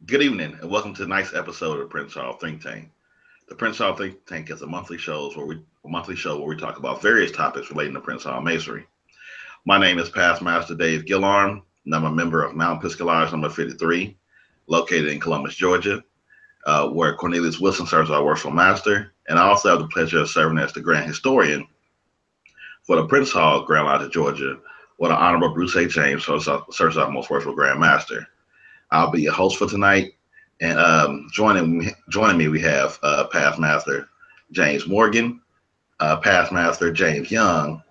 Good evening, and welcome to tonight's episode of the Prince Hall Think Tank. The Prince Hall Think Tank is a monthly show where we talk about various topics relating to Prince Hall Masonry. My name is Past Master Dave Gillarm, and I'm a member of Mount Pisgah Lodge number 53, located in Columbus, Georgia, where Cornelius Wilson serves our worshipful master. And I also have the pleasure of serving as the Grand Historian for the Prince Hall Grand Lodge of Georgia, where the Honorable Bruce A. James serves our most worshipful Grand Master. I'll be your host for tonight, and joining me we have past master James Morgan, past master James Young,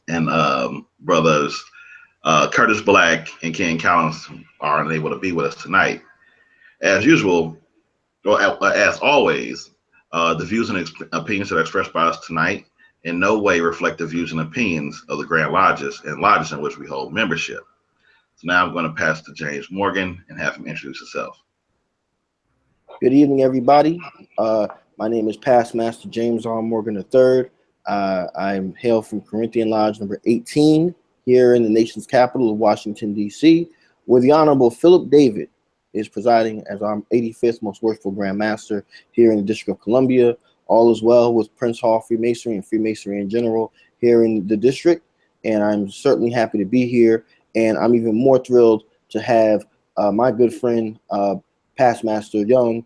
and brothers Curtis Black and Ken Collins are unable to be with us tonight. As usual, or as always, the views and opinions that are expressed by us tonight in no way reflect the views and opinions of the Grand Lodges and lodges in which we hold membership. So now I'm going to pass to James Morgan and have him introduce himself. Good evening, everybody. My name is Past Master James R. Morgan III. I'm hail from Corinthian Lodge number 18 here in the nation's capital of Washington, D.C., where the Honorable Philip David is presiding as our 85th Most Worshipful Grand Master here in the District of Columbia. All is well with Prince Hall Freemasonry and Freemasonry in general here in the district, and I'm certainly happy to be here, and I'm even more thrilled to have my good friend, Past Master Young,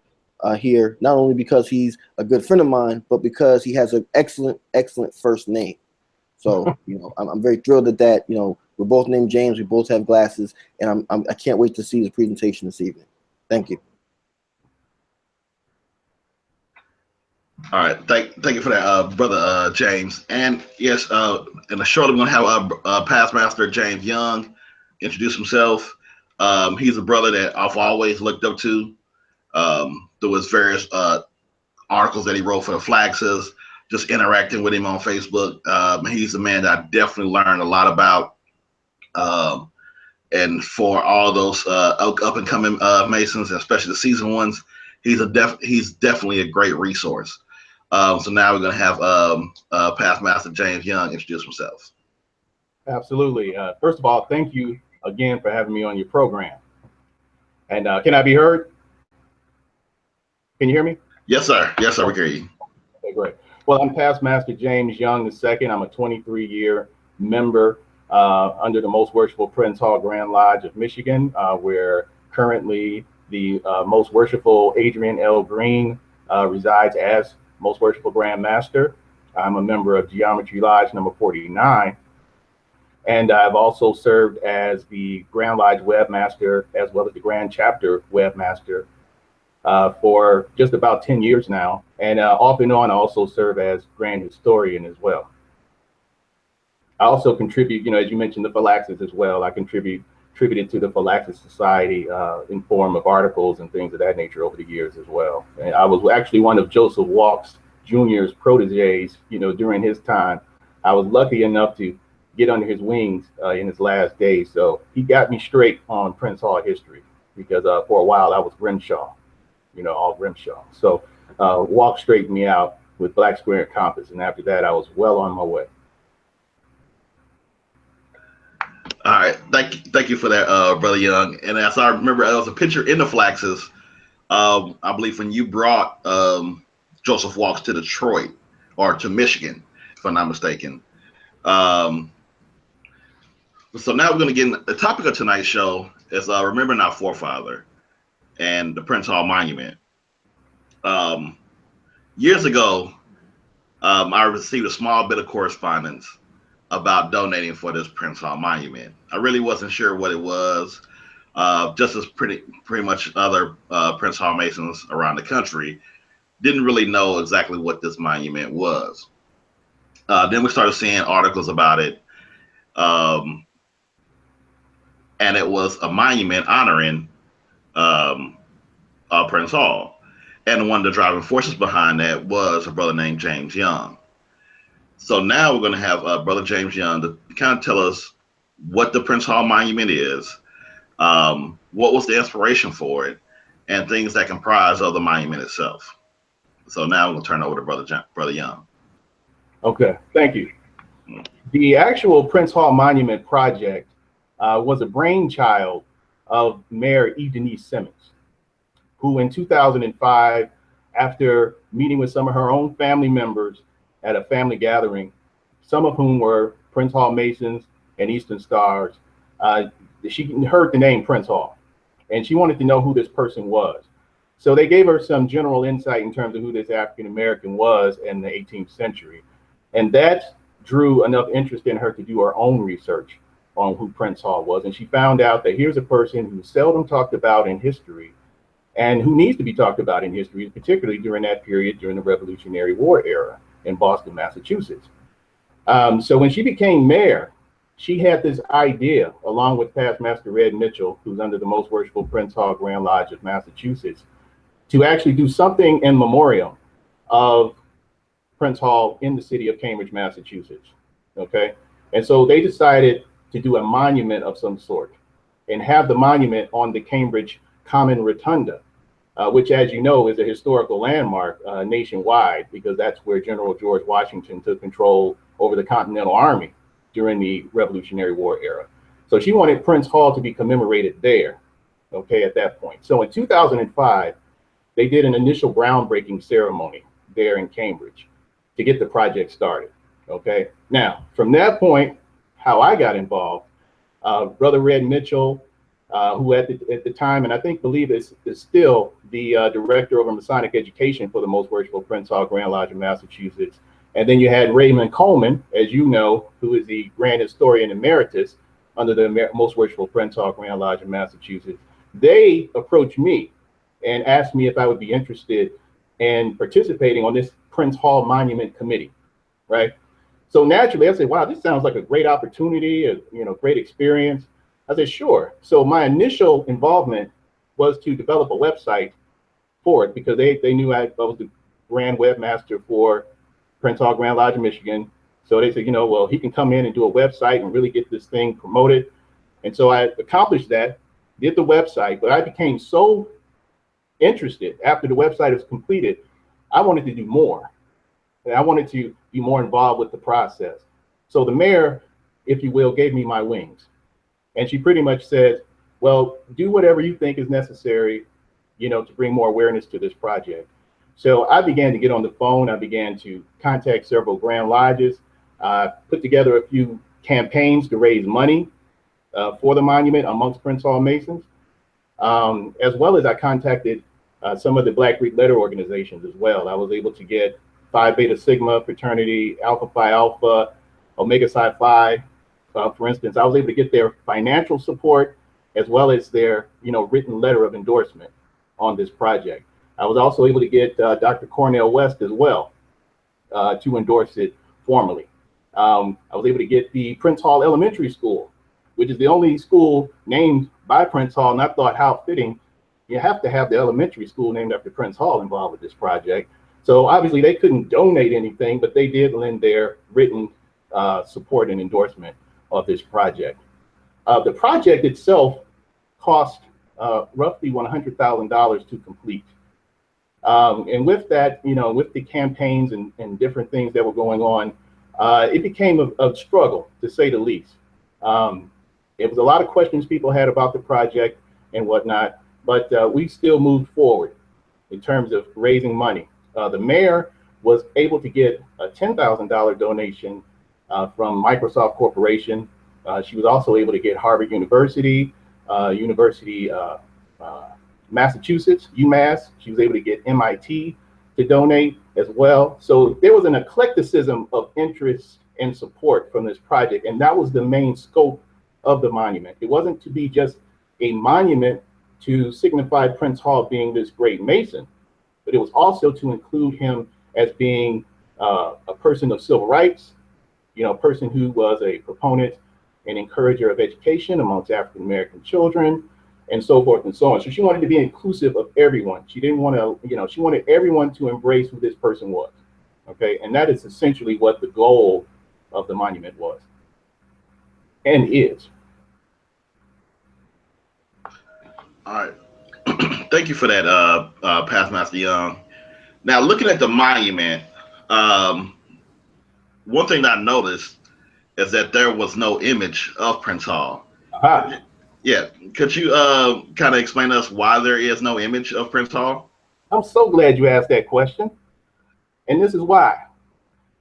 here, not only because he's a good friend of mine, but because he has an excellent first name. So, I'm very thrilled at that. We're both named James. We both have glasses, and I can't wait to see his presentation this evening. Thank you. All right, thank you for that, brother James. And yes, in a short, we're going to have past master James Young introduce himself. He's a brother that I've always looked up to. There was various articles that he wrote for the Flaxes, just interacting with him on Facebook. He's a man that I definitely learned a lot about. And for all those up and coming Masons, especially the seasoned ones, he's definitely a great resource. So now we're going to have past master James Young introduce himself. Absolutely. First of all, thank you again for having me on your program. And can I be heard? Can you hear me? Yes, sir. Yes, sir. We hear you. Okay, great. Well, I'm past Master James Young II. I'm a 23-year member under the Most Worshipful Prince Hall Grand Lodge of Michigan, where currently the Most Worshipful Adrian L. Green resides as Most Worshipful Grand Master. I'm a member of Geometry Lodge number 49. And I've also served as the Grand Lodge Webmaster as well as the Grand Chapter Webmaster for just about 10 years now. And off and on, I also serve as Grand Historian as well. I also contribute, as you mentioned, the Phalanxes as well. I contributed to the Phalanxes Society in form of articles and things of that nature over the years as well. And I was actually one of Joseph Walks Jr.'s proteges, during his time. I was lucky enough to get under his wings in his last days. So he got me straight on Prince Hall history because for a while I was Grimshaw, all Grimshaw. So Walk straightened me out with Black Square and Compass. And after that, I was well on my way. All right, thank you for that, brother Young. And as I remember, there was a picture in the Flaxes, I believe, when you brought Joseph Walks to Detroit or to Michigan, if I'm not mistaken. So now we're going to get in. The topic of tonight's show is remembering our forefather and the Prince Hall Monument. Years ago, I received a small bit of correspondence about donating for this Prince Hall Monument. I really wasn't sure what it was. Just as pretty much other Prince Hall Masons around the country didn't really know exactly what this monument was. Then we started seeing articles about it. And it was a monument honoring Prince Hall. And one of the driving forces behind that was a brother named James Young. So now we're going to have Brother James Young to kind of tell us what the Prince Hall Monument is, what was the inspiration for it, and things that comprise of the monument itself. So now we'll turn over to Brother Young. Okay, thank you. The actual Prince Hall Monument project was a brainchild of Mayor E. Denise Simmons. who in 2005, after meeting with some of her own family members at a family gathering, some of whom were Prince Hall Masons and Eastern Stars, she heard the name Prince Hall, and she wanted to know who this person was. So they gave her some general insight in terms of who this African American was in the 18th century. And that drew enough interest in her to do her own research on who Prince Hall was. And she found out that here's a person who's seldom talked about in history and who needs to be talked about in history, particularly during that period, during the Revolutionary War era in Boston, Massachusetts. So when she became mayor, she had this idea, along with past Master Red Mitchell, who's under the Most Worshipful Prince Hall Grand Lodge of Massachusetts, to actually do something in memoriam of Prince Hall in the city of Cambridge, Massachusetts. Okay, and so they decided to do a monument of some sort and have the monument on the Cambridge Common Rotunda, which, as you know, is a historical landmark nationwide, because that's where General George Washington took control over the Continental Army during the Revolutionary War era. So she wanted Prince Hall to be commemorated there, okay, at that point. So in 2005, they did an initial groundbreaking ceremony there in Cambridge to get the project started, okay? Now, from that point, how I got involved, Brother Red Mitchell, who at the time, and I believe is still the director over Masonic education for the Most Worshipful Prince Hall Grand Lodge of Massachusetts. And then you had Raymond Coleman, as you know, who is the Grand Historian Emeritus under the Most Worshipful Prince Hall Grand Lodge of Massachusetts. They approached me and asked me if I would be interested in participating on this Prince Hall Monument Committee, right? So naturally, I said, wow, this sounds like a great opportunity, great experience. I said, sure. So my initial involvement was to develop a website for it, because they knew I was the grand webmaster for Prince Hall Grand Lodge of Michigan. So they said, well, he can come in and do a website and really get this thing promoted. And so I accomplished that, did the website, but I became so interested after the website was completed. I wanted to do more, and I wanted to be more involved with the process. So the mayor, if you will, gave me my wings, and she pretty much said, well, do whatever you think is necessary, to bring more awareness to this project. So I began to get on the phone. I began to contact several Grand Lodges, put together a few campaigns to raise money for the monument amongst Prince Hall Masons. As well as I contacted some of the Black Greek letter organizations as well. I was able to get Phi Beta Sigma fraternity, Alpha Phi Alpha, Omega Psi Phi, for instance. I was able to get their financial support as well as their written letter of endorsement on this project. I was also able to get Dr. Cornell West as well to endorse it formally. I was able to get the Prince Hall Elementary School, which is the only school named by Prince Hall, and I thought, how fitting, you have to have the elementary school named after Prince Hall involved with this project. So obviously they couldn't donate anything, but they did lend their written support and endorsement of this project. The project itself cost roughly $100,000 to complete. And with that, with the campaigns and different things that were going on, it became a struggle, to say the least. It was a lot of questions people had about the project and whatnot, but we still moved forward in terms of raising money. The mayor was able to get a $10,000 donation from Microsoft Corporation. She was also able to get Harvard University, Massachusetts, UMass. She was able to get MIT to donate as well. So there was an eclecticism of interest and support from this project, and that was the main scope of the monument. It wasn't to be just a monument to signify Prince Hall being this great Mason, but it was also to include him as being a person of civil rights, a person who was a proponent and encourager of education amongst African American children, and so forth and so on. So she wanted to be inclusive of everyone. She didn't want to, she wanted everyone to embrace who this person was. Okay, and that is essentially what the goal of the monument was and is. All right. Thank you for that, Past Master Young. Now, looking at the monument, one thing that I noticed is that there was no image of Prince Hall. Aha. Yeah, could you kind of explain to us why there is no image of Prince Hall? I'm so glad you asked that question. And this is why.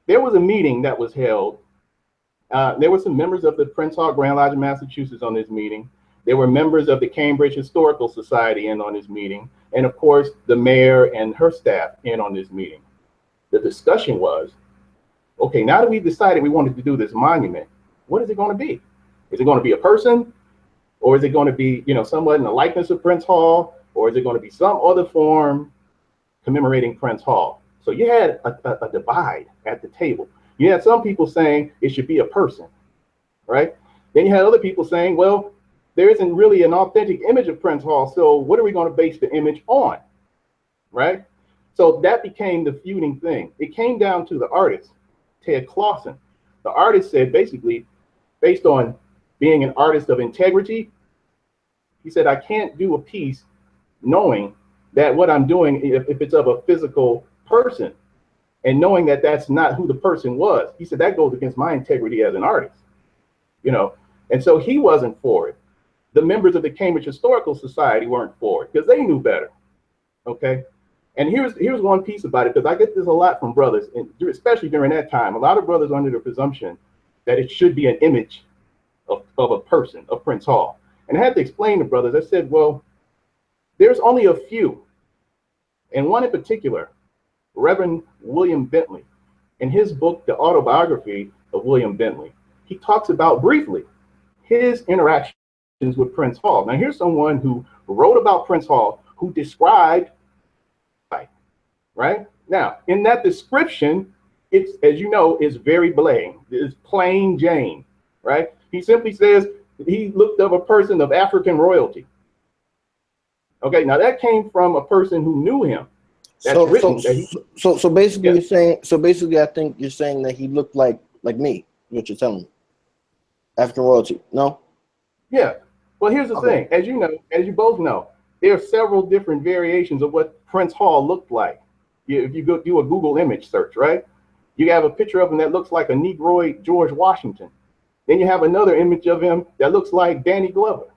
There was a meeting that was held. There were some members of the Prince Hall Grand Lodge of Massachusetts on this meeting. There were members of the Cambridge Historical Society in on this meeting. And of course, the mayor and her staff in on this meeting. The discussion was, okay, now that we've decided we wanted to do this monument, what is it going to be? Is it going to be a person? Or is it going to be, somewhat in the likeness of Prince Hall? Or is it going to be some other form commemorating Prince Hall? So you had a divide at the table. You had some people saying it should be a person, right? Then you had other people saying, well, there isn't really an authentic image of Prince Hall, so what are we going to base the image on, right? So that became the feuding thing. It came down to the artist, Ted Clausen. The artist said, basically, based on being an artist of integrity, he said, I can't do a piece knowing that what I'm doing, if it's of a physical person, and knowing that that's not who the person was, he said, that goes against my integrity as an artist, and so he wasn't for it. The members of the Cambridge Historical Society weren't for it because they knew better, okay? And here's one piece about it, because I get this a lot from brothers, and especially during that time, a lot of brothers are under the presumption that it should be an image of a person, of Prince Hall. And I had to explain to brothers, I said, well, there's only a few, and one in particular, Reverend William Bentley. In his book, The Autobiography of William Bentley, he talks about briefly his interactions with Prince Hall. Now, here's someone who wrote about Prince Hall, who described, right? Now, in that description, it's, as you know, is very plain. It's plain Jane, right? He simply says he looked of a person of African royalty. Okay, now that came from a person who knew him. So basically, yeah. You're saying. So basically, I think you're saying that he looked like me. What you're telling me, African royalty? No. Yeah. Well, here's the thing. As you know, as you both know, there are several different variations of what Prince Hall looked like. If you go do a Google image search, right, you have a picture of him that looks like a Negroid George Washington. Then you have another image of him that looks like Danny Glover,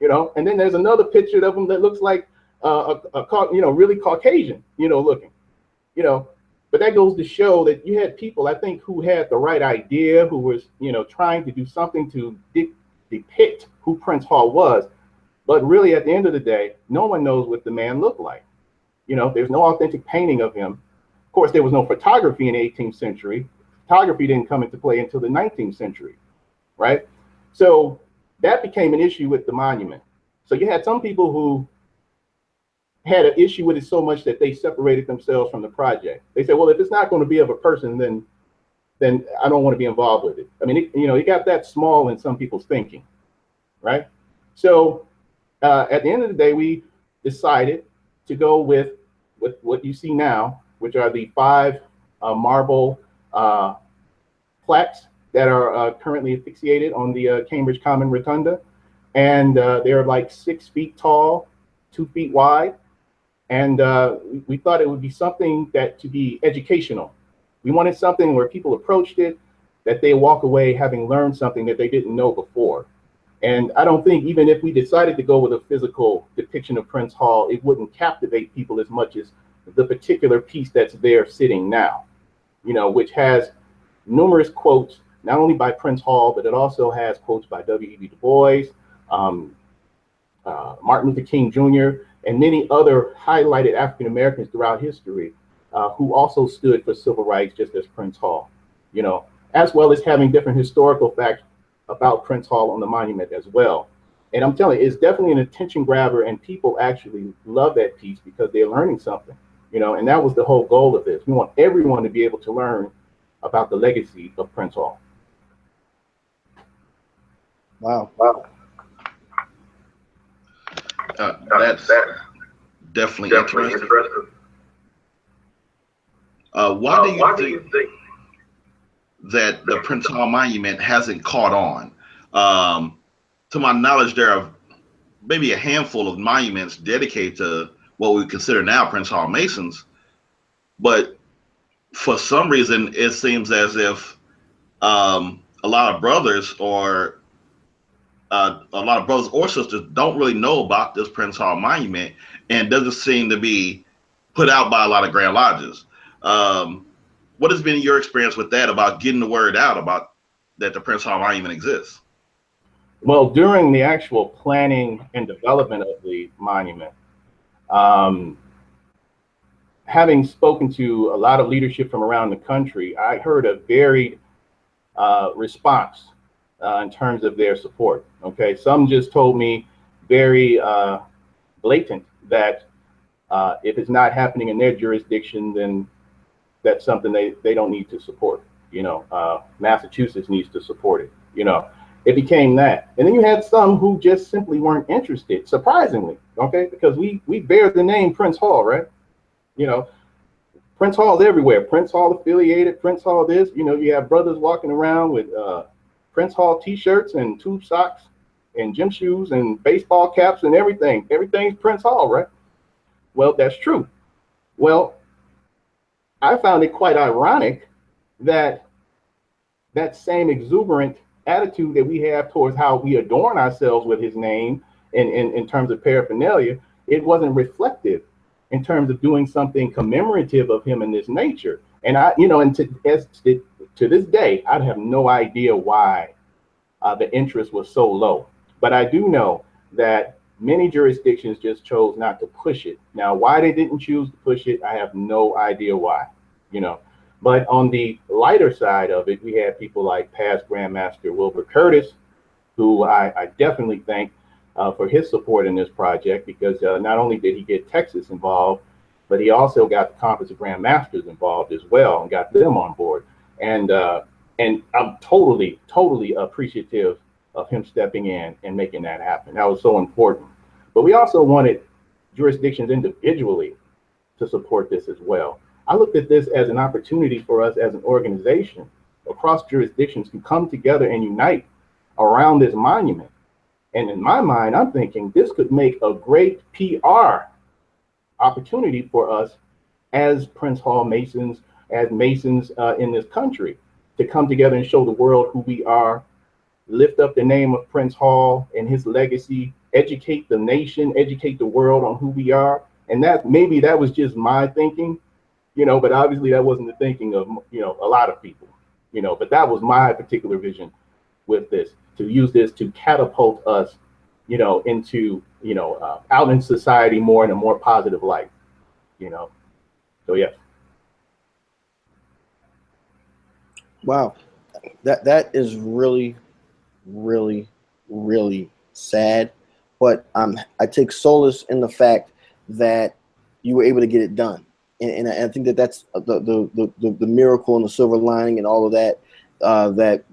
and then there's another picture of him that looks like really Caucasian, looking, but that goes to show that you had people, I think, who had the right idea, who was, trying to do something to depict who Prince Hall was. But really, at the end of the day, no one knows what the man looked like. There's no authentic painting of him. Of course, there was no photography in the 18th century. Photography didn't come into play until the 19th century, right? So that became an issue with the monument. So you had some people who had an issue with it so much that they separated themselves from the project. They said, well, if it's not going to be of a person, then I don't want to be involved with it. I mean, it got that small in some people's thinking, right? So at the end of the day, we decided to go with what you see now, which are the 5 marble plaques that are currently asphyxiated on the Cambridge Common Rotunda. And they're like 6 feet tall, 2 feet wide. And we thought it would be something to be educational. We wanted something where people approached it, that they walk away having learned something that they didn't know before. And I don't think, even if we decided to go with a physical depiction of Prince Hall, it wouldn't captivate people as much as the particular piece that's there sitting now, which has numerous quotes, not only by Prince Hall, but it also has quotes by W.E.B. Du Bois, Martin Luther King Jr., and many other highlighted African Americans throughout history who also stood for civil rights, just as Prince Hall, as well as having different historical facts about Prince Hall on the monument as well. And I'm telling you, it's definitely an attention grabber, and people actually love that piece because they're learning something, and that was the whole goal of this. We want everyone to be able to learn about the legacy of Prince Hall. Wow. That's definitely interesting. Why do you think that the Prince Hall Monument hasn't caught on? To my knowledge, there are maybe a handful of monuments dedicated to what we consider now Prince Hall Masons, but for some reason, it seems as if a lot of brothers are a lot of brothers or sisters don't really know about this Prince Hall monument, and doesn't seem to be put out by a lot of Grand Lodges. What has been your experience with that, about getting the word out about that the Prince Hall monument exists? Well, during the actual planning and development of the monument, having spoken to a lot of leadership from around the country, I heard a varied response in terms of their support. Okay, some just told me very blatant that if it's not happening in their jurisdiction, then that's something they don't need to support. You know, Massachusetts needs to support it. You know, it became that. And then you had some who just simply weren't interested, surprisingly, okay, because we bear the name Prince Hall, right? You know, Prince Hall's everywhere. Prince Hall affiliated, Prince Hall this. You know, you have brothers walking around with Prince Hall t-shirts and tube socks and gym shoes and baseball caps and everything. Everything's Prince Hall, right? Well, that's true. Well, I found it quite ironic that that same exuberant attitude that we have towards how we adorn ourselves with his name in terms of paraphernalia, it wasn't reflective in terms of doing something commemorative of him in this nature. And I, you know, and to this day, I have no idea why the interest was so low. But I do know that many jurisdictions just chose not to push it. Now, why they didn't choose to push it, I have no idea why, you know. But on the lighter side of it, we had people like past Grandmaster Wilbur Curtis, who I definitely thank for his support in this project, because not only did he get Texas involved, but he also got the Conference of Grandmasters involved as well and got them on board. And I'm totally appreciative of him stepping in and making that happen. That was so important. But we also wanted jurisdictions individually to support this as well. I looked at this as an opportunity for us as an organization across jurisdictions to come together and unite around this monument. And in my mind, I'm thinking this could make a great PR opportunity for us as Prince Hall Masons, as Masons in this country, to come together and show the world who we are, lift up the name of Prince Hall and his legacy, educate the nation, educate the world on who we are. And that maybe that was just my thinking, you know, but obviously that wasn't the thinking of, you know, a lot of people, you know, but that was my particular vision with this, to use this to catapult us, you know, into, you know, out in society more in a more positive light, you know. So, yeah. Wow, that is really, really, really sad. But I take solace in the fact that you were able to get it done, and I think that that's the miracle and the silver lining and all of that, that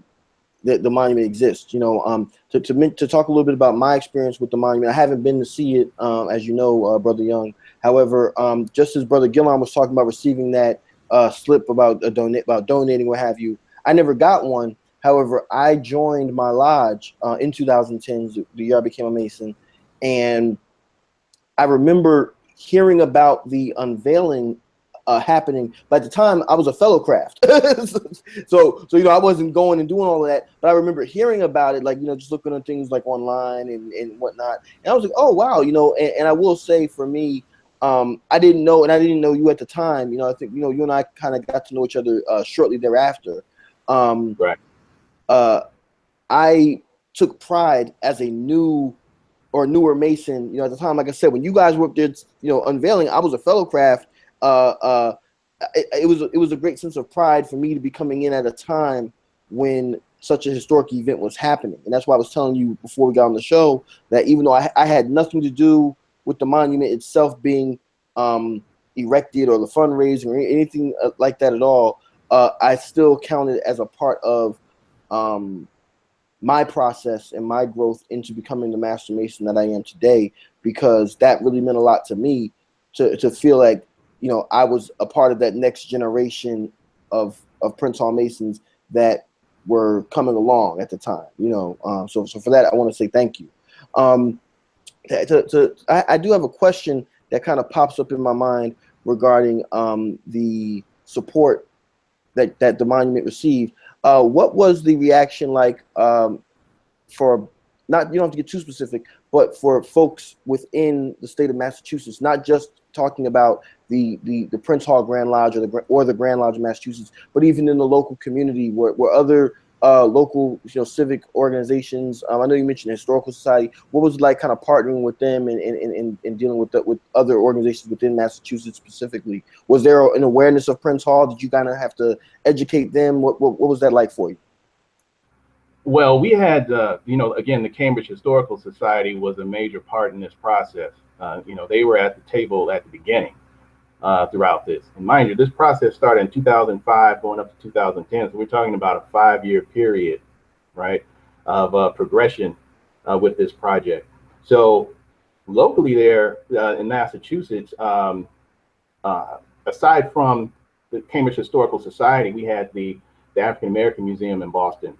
the monument exists. You know, to talk a little bit about my experience with the monument, I haven't been to see it, as you know, Brother Young. However, just as Brother Gillon was talking about receiving that slip about donating, what have you, I never got one. However, I joined my lodge in 2010, the year I became a Mason, and I remember hearing about the unveiling happening. But at the time, I was a fellow craft, so you know, I wasn't going and doing all of that. But I remember hearing about it, like, you know, just looking at things like online and whatnot. And I was like, oh wow, you know. And I will say, for me, I didn't know you at the time. You know, I think, you know, you and I kind of got to know each other shortly thereafter. Right. I took pride as a newer Mason. You know, at the time, like I said, when you guys were up there, you know, unveiling, I was a fellow craft. It was a great sense of pride for me to be coming in at a time when such a historic event was happening. And that's why I was telling you before we got on the show that even though I had nothing to do with the monument itself being erected or the fundraising or anything like that at all, I still counted as a part of my process and my growth into becoming the Master Mason that I am today, because that really meant a lot to me to feel like, you know, I was a part of that next generation of Prince Hall Masons that were coming along at the time, you know. So for that, I want to say thank you. I do have a question that kind of pops up in my mind regarding the support that the monument received. What was the reaction like for not, you don't have to get too specific, but for folks within the state of Massachusetts, not just talking about the Prince Hall Grand Lodge or the Grand Lodge of Massachusetts, but even in the local community where other local, civic organizations. I know you mentioned the Historical Society. What was it like kind of partnering with them and dealing with other organizations within Massachusetts specifically? Was there an awareness of Prince Hall? Did you kind of have to educate them? What was that like for you? Well, we had, again, the Cambridge Historical Society was a major part in this process. They were at the table at the beginning throughout this. And mind you, this process started in 2005, going up to 2010. So we're talking about a 5-year period, right, of progression with this project. So locally there in Massachusetts, aside from the Cambridge Historical Society, we had the African American Museum in Boston.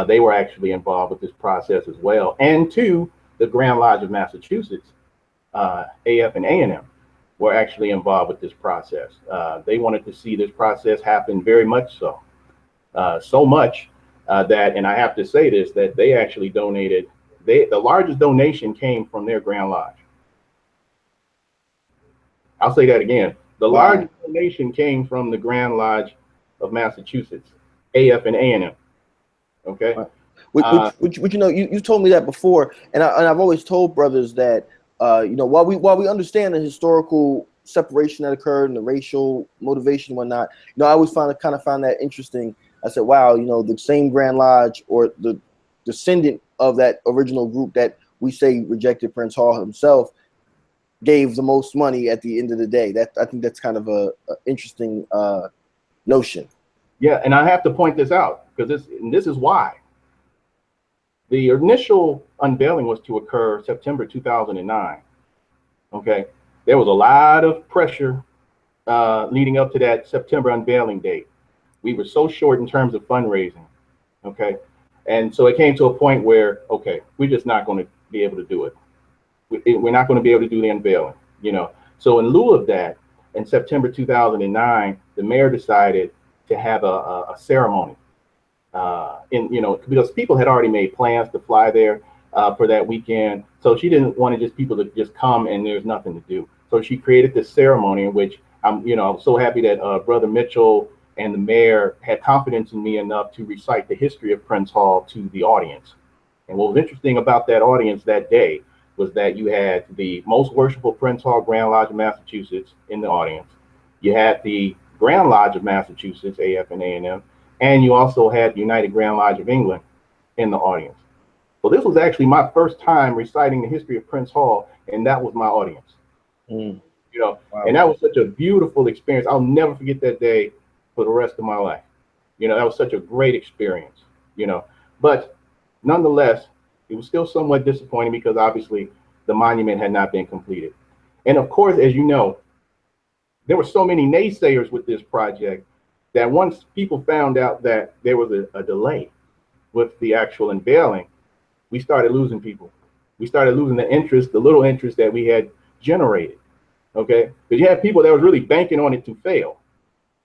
They were actually involved with this process as well. And two, the Grand Lodge of Massachusetts, AF and A&M, were actually involved with this process. They wanted to see this process happen very much so. So much that, and I have to say this, that they actually donated, the largest donation came from their Grand Lodge. I'll say that again. The largest donation came from the Grand Lodge of Massachusetts, AF and A&M. Okay. Which you told me that before, and I've always told brothers that while we understand the historical separation that occurred and the racial motivation and whatnot, I always find that interesting. I said, wow, the same Grand Lodge or the descendant of that original group that we say rejected Prince Hall himself gave the most money at the end of the day. I think that's kind of a interesting notion. Yeah, and I have to point this out because this is why. The initial unveiling was to occur September 2009. Okay, there was a lot of pressure leading up to that September unveiling date. We were so short in terms of fundraising. Okay, and so it came to a point where, okay, we're just not going to be able to do it. We're not going to be able to do the unveiling. So in lieu of that, in September 2009, the mayor decided to have a ceremony, because people had already made plans to fly there for that weekend. So she didn't want just people to just come and there's nothing to do. So she created this ceremony in which I'm so happy that Brother Mitchell and the mayor had confidence in me enough to recite the history of Prince Hall to the audience. And what was interesting about that audience that day was that you had the Most Worshipful Prince Hall Grand Lodge of Massachusetts in the audience. You had the Grand Lodge of Massachusetts, AF and A&M, and you also had the United Grand Lodge of England in the audience. So this was actually my first time reciting the history of Prince Hall, and that was my audience. Wow. And that was such a beautiful experience. I'll never forget that day for the rest of my life. That was such a great experience. But nonetheless, it was still somewhat disappointing because obviously the monument had not been completed. And of course, as you know, there were so many naysayers with this project that once people found out that there was a delay with the actual unveiling, we started losing people. We started losing the interest, the little interest that we had generated. Okay, because you had people that was really banking on it to fail.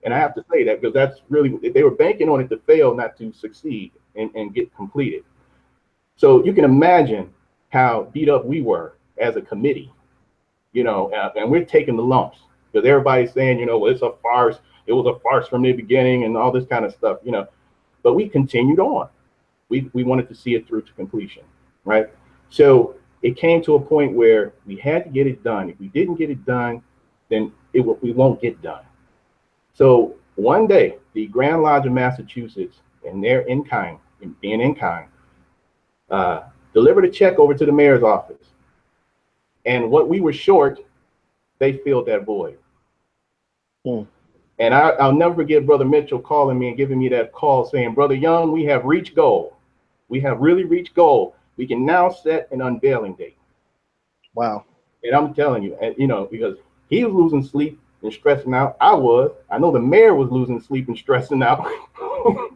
And I have to say that because that's really, they were banking on it to fail, not to succeed and get completed. So you can imagine how beat up we were as a committee, and we're taking the lumps. Because everybody's saying, well, it's a farce. It was a farce from the beginning and all this kind of stuff, But we continued on. We wanted to see it through to completion, right? So it came to a point where we had to get it done. If we didn't get it done, then we won't get done. So one day, the Grand Lodge of Massachusetts, and their being in kind, delivered a check over to the mayor's office. And what we were short, they filled that void. And I'll never forget Brother Mitchell calling me and giving me that call saying, Brother Young, we have reached goal. We have really reached goal. We can now set an unveiling date. Wow. And I'm telling you, because he was losing sleep and stressing out. I know the mayor was losing sleep and stressing out,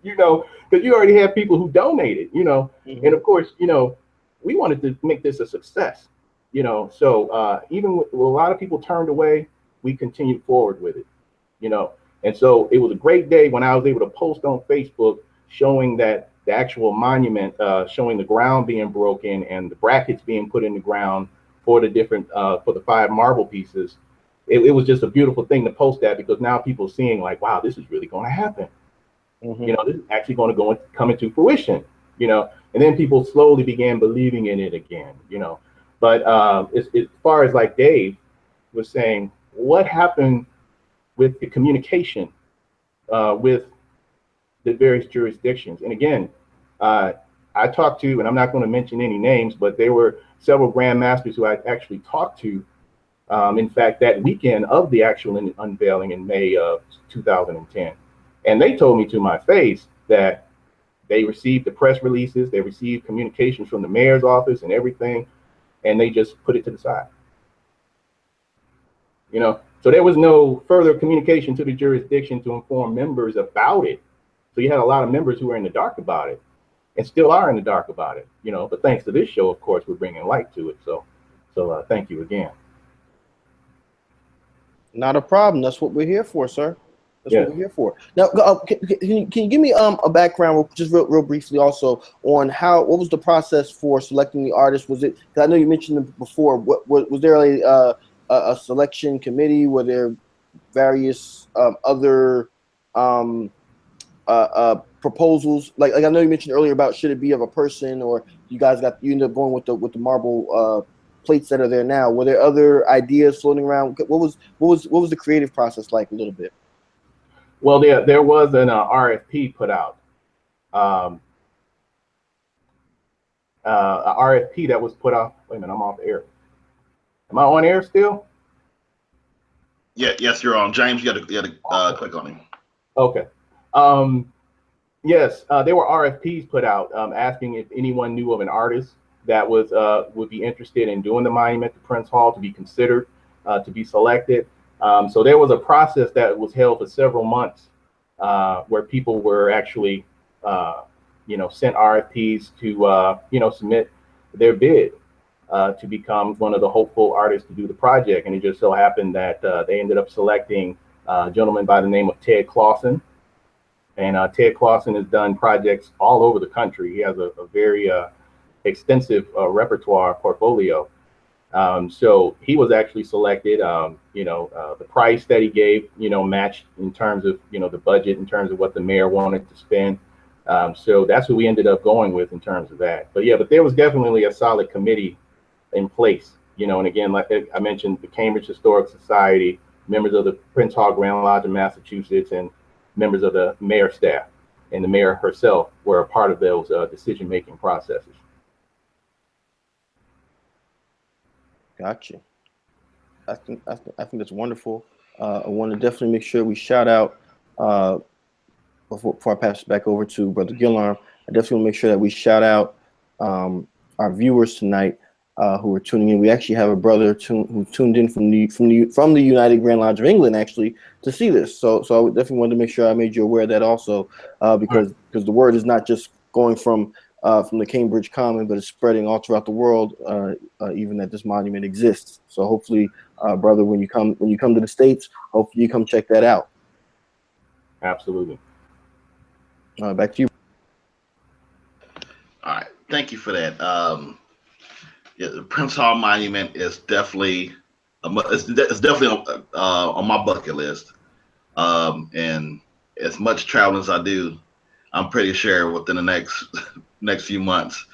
because you already have people who donated, and of course, we wanted to make this a success, so even with a lot of people turned away, we continued forward with it. And so it was a great day when I was able to post on Facebook showing that the actual monument, showing the ground being broken and the brackets being put in the ground for the different for the 5 marble pieces, it was just a beautiful thing to post that, because now people seeing like, wow, this is really going to happen. Mm-hmm. You know, this is actually going to come into fruition. You know, and then people slowly began believing in it again. You know, but as far as like Dave was saying, what happened with the communication with the various jurisdictions? And again, I talked to, and I'm not going to mention any names, but there were several grandmasters who I actually talked to. In fact, that weekend of the actual unveiling in May of 2010. And they told me to my face that they received the press releases, they received communications from the mayor's office and everything, and they just put it to the side. You know, so there was no further communication to the jurisdiction to inform members about it. So you had a lot of members who were in the dark about it and still are in the dark about it, you know, but thanks to this show, of course, we're bringing light to it. So thank you again. Not a problem. That's what we're here for, sir. That's Yes. what we're here for. Now, can you give me a background, just real briefly, also on what was the process for selecting the artist? Was it? Because I know you mentioned it before. What was there a selection committee? Were there various other proposals? Like I know you mentioned earlier about should it be of a person, or you ended up going with the marble plates that are there now. Were there other ideas floating around? What was the creative process like a little bit? Well, there was an RFP put out. A RFP that was put out. Wait a minute, I'm off air. Am I on air still? Yeah, yes, you're on. James, you got to click on him. Okay. Yes, there were RFPs put out asking if anyone knew of an artist that would be interested in doing the monument to Prince Hall, to be considered, to be selected. So there was a process that was held for several months where people were actually, sent RFPs to, submit their bid to become one of the hopeful artists to do the project. And it just so happened that they ended up selecting a gentleman by the name of Ted Clausen. And Ted Clausen has done projects all over the country. He has a very extensive repertoire portfolio. So he was actually selected. The price that he gave, matched in terms of, the budget, in terms of what the mayor wanted to spend. So that's what we ended up going with in terms of that. But there was definitely a solid committee in place, and again, like I mentioned, the Cambridge Historic Society, members of the Prince Hall Grand Lodge in Massachusetts, and members of the mayor staff and the mayor herself were a part of those decision-making processes. Gotcha. I think that's wonderful. I want to definitely make sure we shout out before I pass it back over to Brother Gillarm. I definitely want to make sure that we shout out our viewers tonight who are tuning in. We actually have a brother who tuned in from the United Grand Lodge of England actually to see this. So I definitely wanted to make sure I made you aware of that also, because the word is not just going from the Cambridge Common, but it's spreading all throughout the world, even that this monument exists. So hopefully, brother, when you come to the States, hopefully you come check that out. Absolutely. Back to you. All right, thank you for that. The Prince Hall Monument is definitely it's definitely on my bucket list. And as much traveling as I do, I'm pretty sure within the next few months,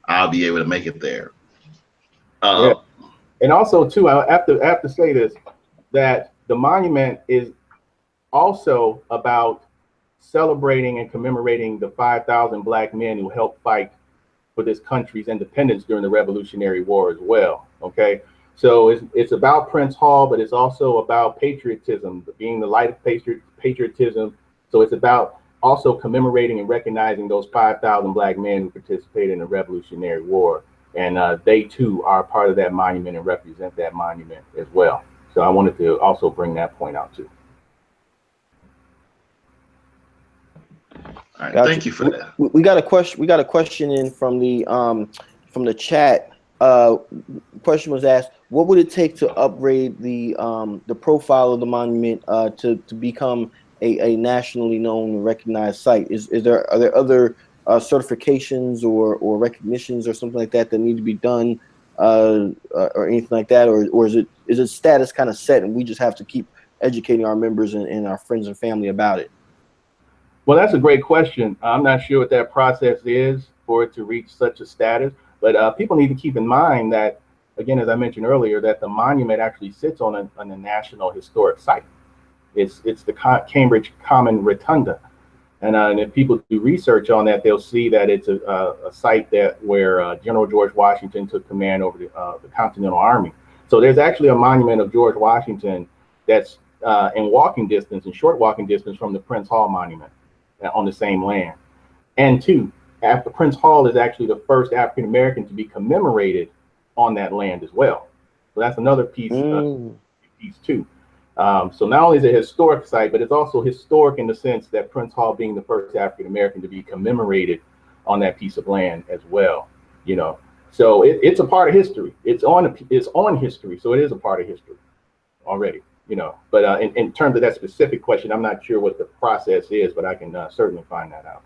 I'll be able to make it there. Yeah. And also, too, I have to say this, that the monument is also about celebrating and commemorating the 5,000 Black men who helped fight for this country's independence during the Revolutionary War as well. Okay, so it's about Prince Hall, but it's also about patriotism, being the light of patriotism. So it's about also commemorating and recognizing those 5,000 Black men who participated in the Revolutionary War. And they too are part of that monument and represent that monument as well. So I wanted to also bring that point out too. All right, thank you for that. We got a question in from the chat. Question was asked: what would it take to upgrade the profile of the monument to become a nationally known and recognized site? Are there other certifications or recognitions or something like that need to be done, or anything like that, or is it status kind of set and we just have to keep educating our members and our friends and family about it? Well, that's a great question. I'm not sure what that process is for it to reach such a status, but people need to keep in mind that, again, as I mentioned earlier, that the monument actually sits on a National Historic Site. It's the Cambridge Common Rotunda. And if people do research on that, they'll see that it's a site where General George Washington took command over the Continental Army. So there's actually a monument of George Washington that's in walking distance, in short walking distance from the Prince Hall Monument on the same land. And two, after Prince Hall is actually the first African American to be commemorated on that land as well. So that's another piece too. So not only is it a historic site, but it's also historic in the sense that Prince Hall being the first African American to be commemorated on that piece of land as well. So it's a part of history. It's on history, so it is a part of history already. But in terms of that specific question, I'm not sure what the process is, but I can certainly find that out.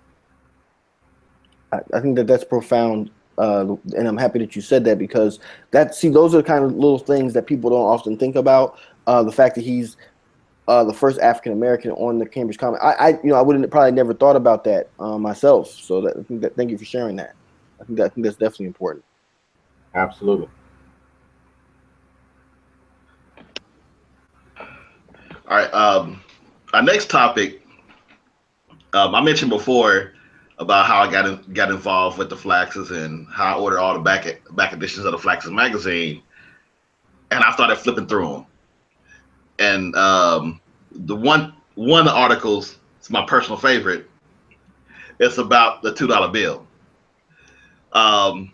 I think that's profound, and I'm happy that you said that, because those are the kind of little things that people don't often think about. The fact that he's the first African American on the Cambridge Common, I wouldn't probably never thought about that myself. So thank you for sharing that. I think that's definitely important. Absolutely. All right. Our next topic, I mentioned before about how I got involved with the Flaxes and how I ordered all the back editions of the Flaxes magazine, and I started flipping through them. And the one of the articles, it's my personal favorite. It's about the $2 bill, and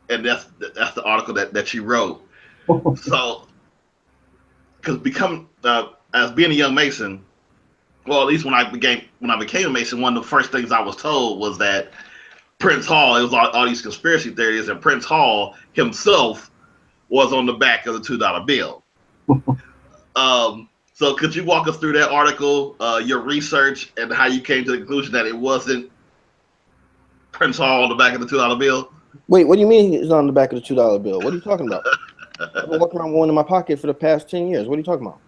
that's the article that she wrote. So, because as being a young Mason, well, at least when I became a Mason, one of the first things I was told was that Prince Hall, it was all these conspiracy theories, and Prince Hall himself was on the back of the $2 bill. So could you walk us through that article, your research, and how you came to the conclusion that it wasn't Prince Hall on the back of the $2 bill? Wait, what do you mean it's on the back of the $2 bill? What are you talking about? I've been walking around with one in my pocket for the past 10 years. What are you talking about?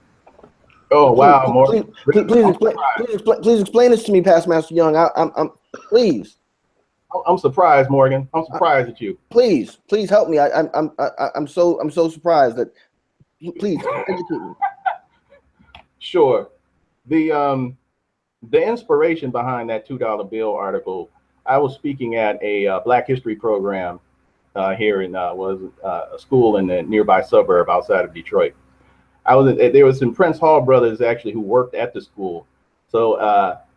Oh, wow. Please explain this to me, Past Master Young. Please. I'm surprised, Morgan. I'm surprised at you. Please help me. I'm so surprised that. Please educate me. Sure. The inspiration behind that $2 bill article, I was speaking at a Black History program here in a school in the nearby suburb outside of Detroit. There was some Prince Hall brothers actually who worked at the school. So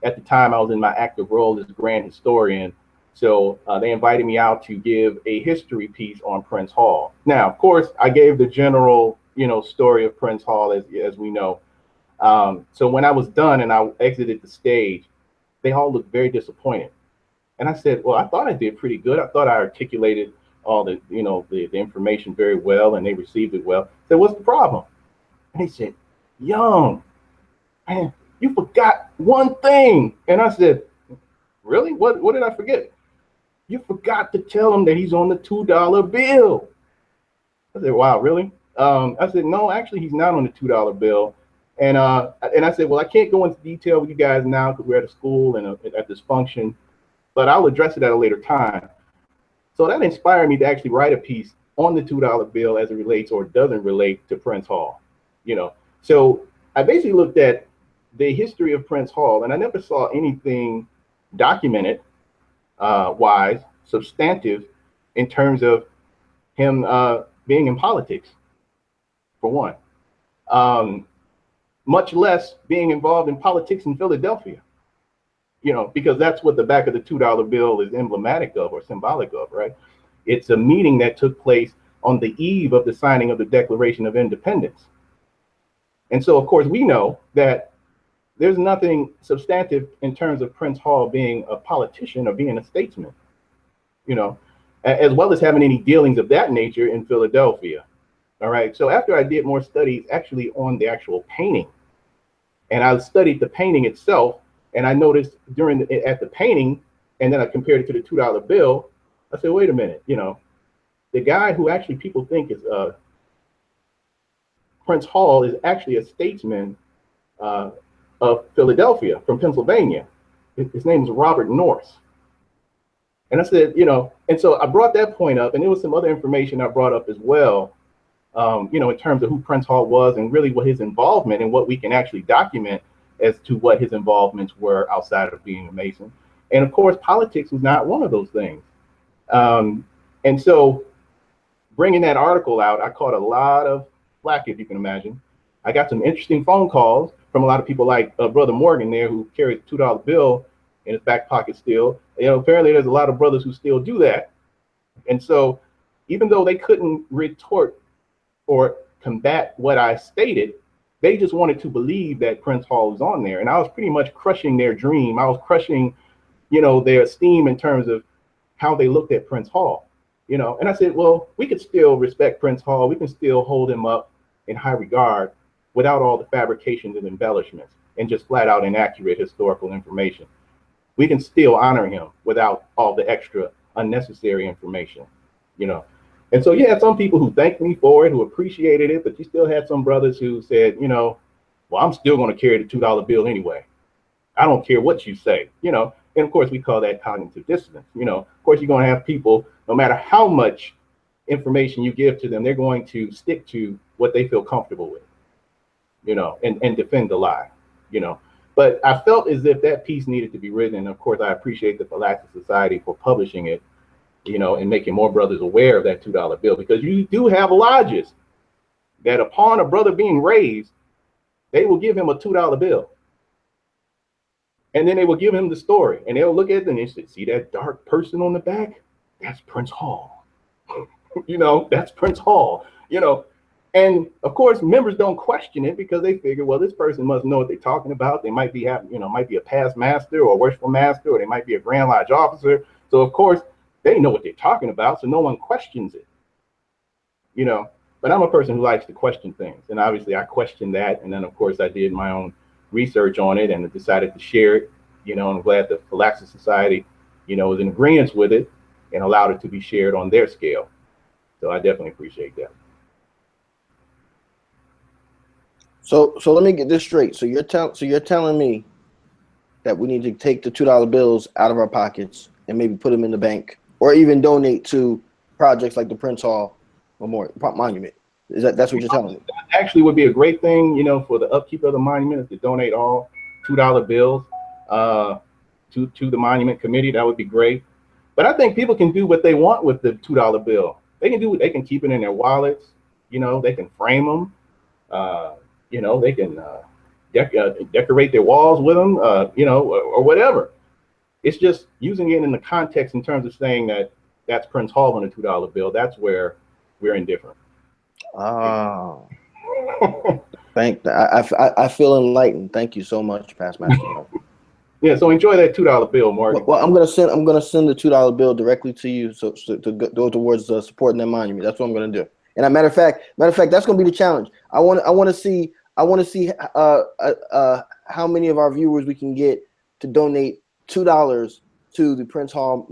at the time I was in my active role as grand historian. So they invited me out to give a history piece on Prince Hall. Now, of course, I gave the general, story of Prince Hall as we know. So when I was done and I exited the stage, they all looked very disappointed. And I said, well, I thought I did pretty good. I thought I articulated all the information very well, and they received it well. I said, what's the problem? And he said, Young, man, you forgot one thing. And I said, really? What did I forget? You forgot to tell him that he's on the $2 bill. I said, wow, really? I said, no, actually, he's not on the $2 bill. And I said, well, I can't go into detail with you guys now because we're at a school and at this function, but I'll address it at a later time. So that inspired me to actually write a piece on the $2 bill as it relates or doesn't relate to Prince Hall. So I basically looked at the history of Prince Hall, and I never saw anything documented wise, substantive in terms of him being in politics, for one. Much less being involved in politics in Philadelphia, because that's what the back of the $2 bill is emblematic of or symbolic of, right? It's a meeting that took place on the eve of the signing of the Declaration of Independence. And so, of course, we know that there's nothing substantive in terms of Prince Hall being a politician or being a statesman, as well as having any dealings of that nature in Philadelphia. All right. So after I did more studies actually on the actual painting, and I studied the painting itself, and I noticed at the painting and then I compared it to the $2 bill. I said, wait a minute, the guy who actually people think is Prince Hall is actually a statesman of Philadelphia, from Pennsylvania. His name is Robert Norris. And I said, and so I brought that point up, and there was some other information I brought up as well, in terms of who Prince Hall was and really what his involvement and what we can actually document as to what his involvements were outside of being a Mason. And of course, politics was not one of those things. And so bringing that article out, I caught a lot of flack, if you can imagine. I got some interesting phone calls from a lot of people like Brother Morgan there, who carries a $2 bill in his back pocket still. Apparently there's a lot of brothers who still do that. And so even though they couldn't retort or combat what I stated, they just wanted to believe that Prince Hall was on there. And I was pretty much crushing their dream. I was crushing, their esteem in terms of how they looked at Prince Hall, And I said, well, we could still respect Prince Hall. We can still hold him up in high regard without all the fabrications and embellishments and just flat out inaccurate historical information. We can still honor him without all the extra unnecessary information, And so you had some people who thanked me for it, who appreciated it, but you still had some brothers who said, well, I'm still going to carry the $2 bill anyway. I don't care what you say, And of course, we call that cognitive dissonance. Of course, you're going to have people, no matter how much information you give to them, they're going to stick to what they feel comfortable with, and defend the lie, But I felt as if that piece needed to be written. And of course, I appreciate the Phalaxis Society for publishing it, and making more brothers aware of that $2 bill, because you do have lodges that upon a brother being raised, they will give him a $2 bill. And then they will give him the story, and they'll look at it and they say, see that dark person on the back? That's Prince Hall. That's Prince Hall, And of course, members don't question it because they figure, well, this person must know what they're talking about. They might be having, might be a past master or a worshipful master, or they might be a Grand Lodge officer. So of course, they know what they're talking about, so no one questions it, But I'm a person who likes to question things, and obviously I questioned that, and then of course I did my own research on it and decided to share it, and I'm glad the Phalaxis Society, was in agreement with it and allowed it to be shared on their scale. So I definitely appreciate that. So let me get this straight. So you're telling me that we need to take the $2 bills out of our pockets and maybe put them in the bank, or even donate to projects like the Prince Hall Memorial Monument. That's what you're telling me? That actually would be a great thing, for the upkeep of the monument, is to donate all $2 bills to the monument committee. That would be great. But I think people can do what they want with the $2 bill. They can keep it in their wallets. They can frame them. They can decorate their walls with them. Or whatever. It's just using it in the context in terms of saying that that's Prince Hall on a $2 bill. That's where we're indifferent. Oh, I feel enlightened. Thank you so much, Past Master. Yeah, so enjoy that $2 bill, Morgan. Well, I'm gonna send the $2 bill directly to you, so to go towards supporting that monument. That's what I'm gonna do. And a matter of fact, that's gonna be the challenge. I want to see how many of our viewers we can get to donate $2 to the Prince Hall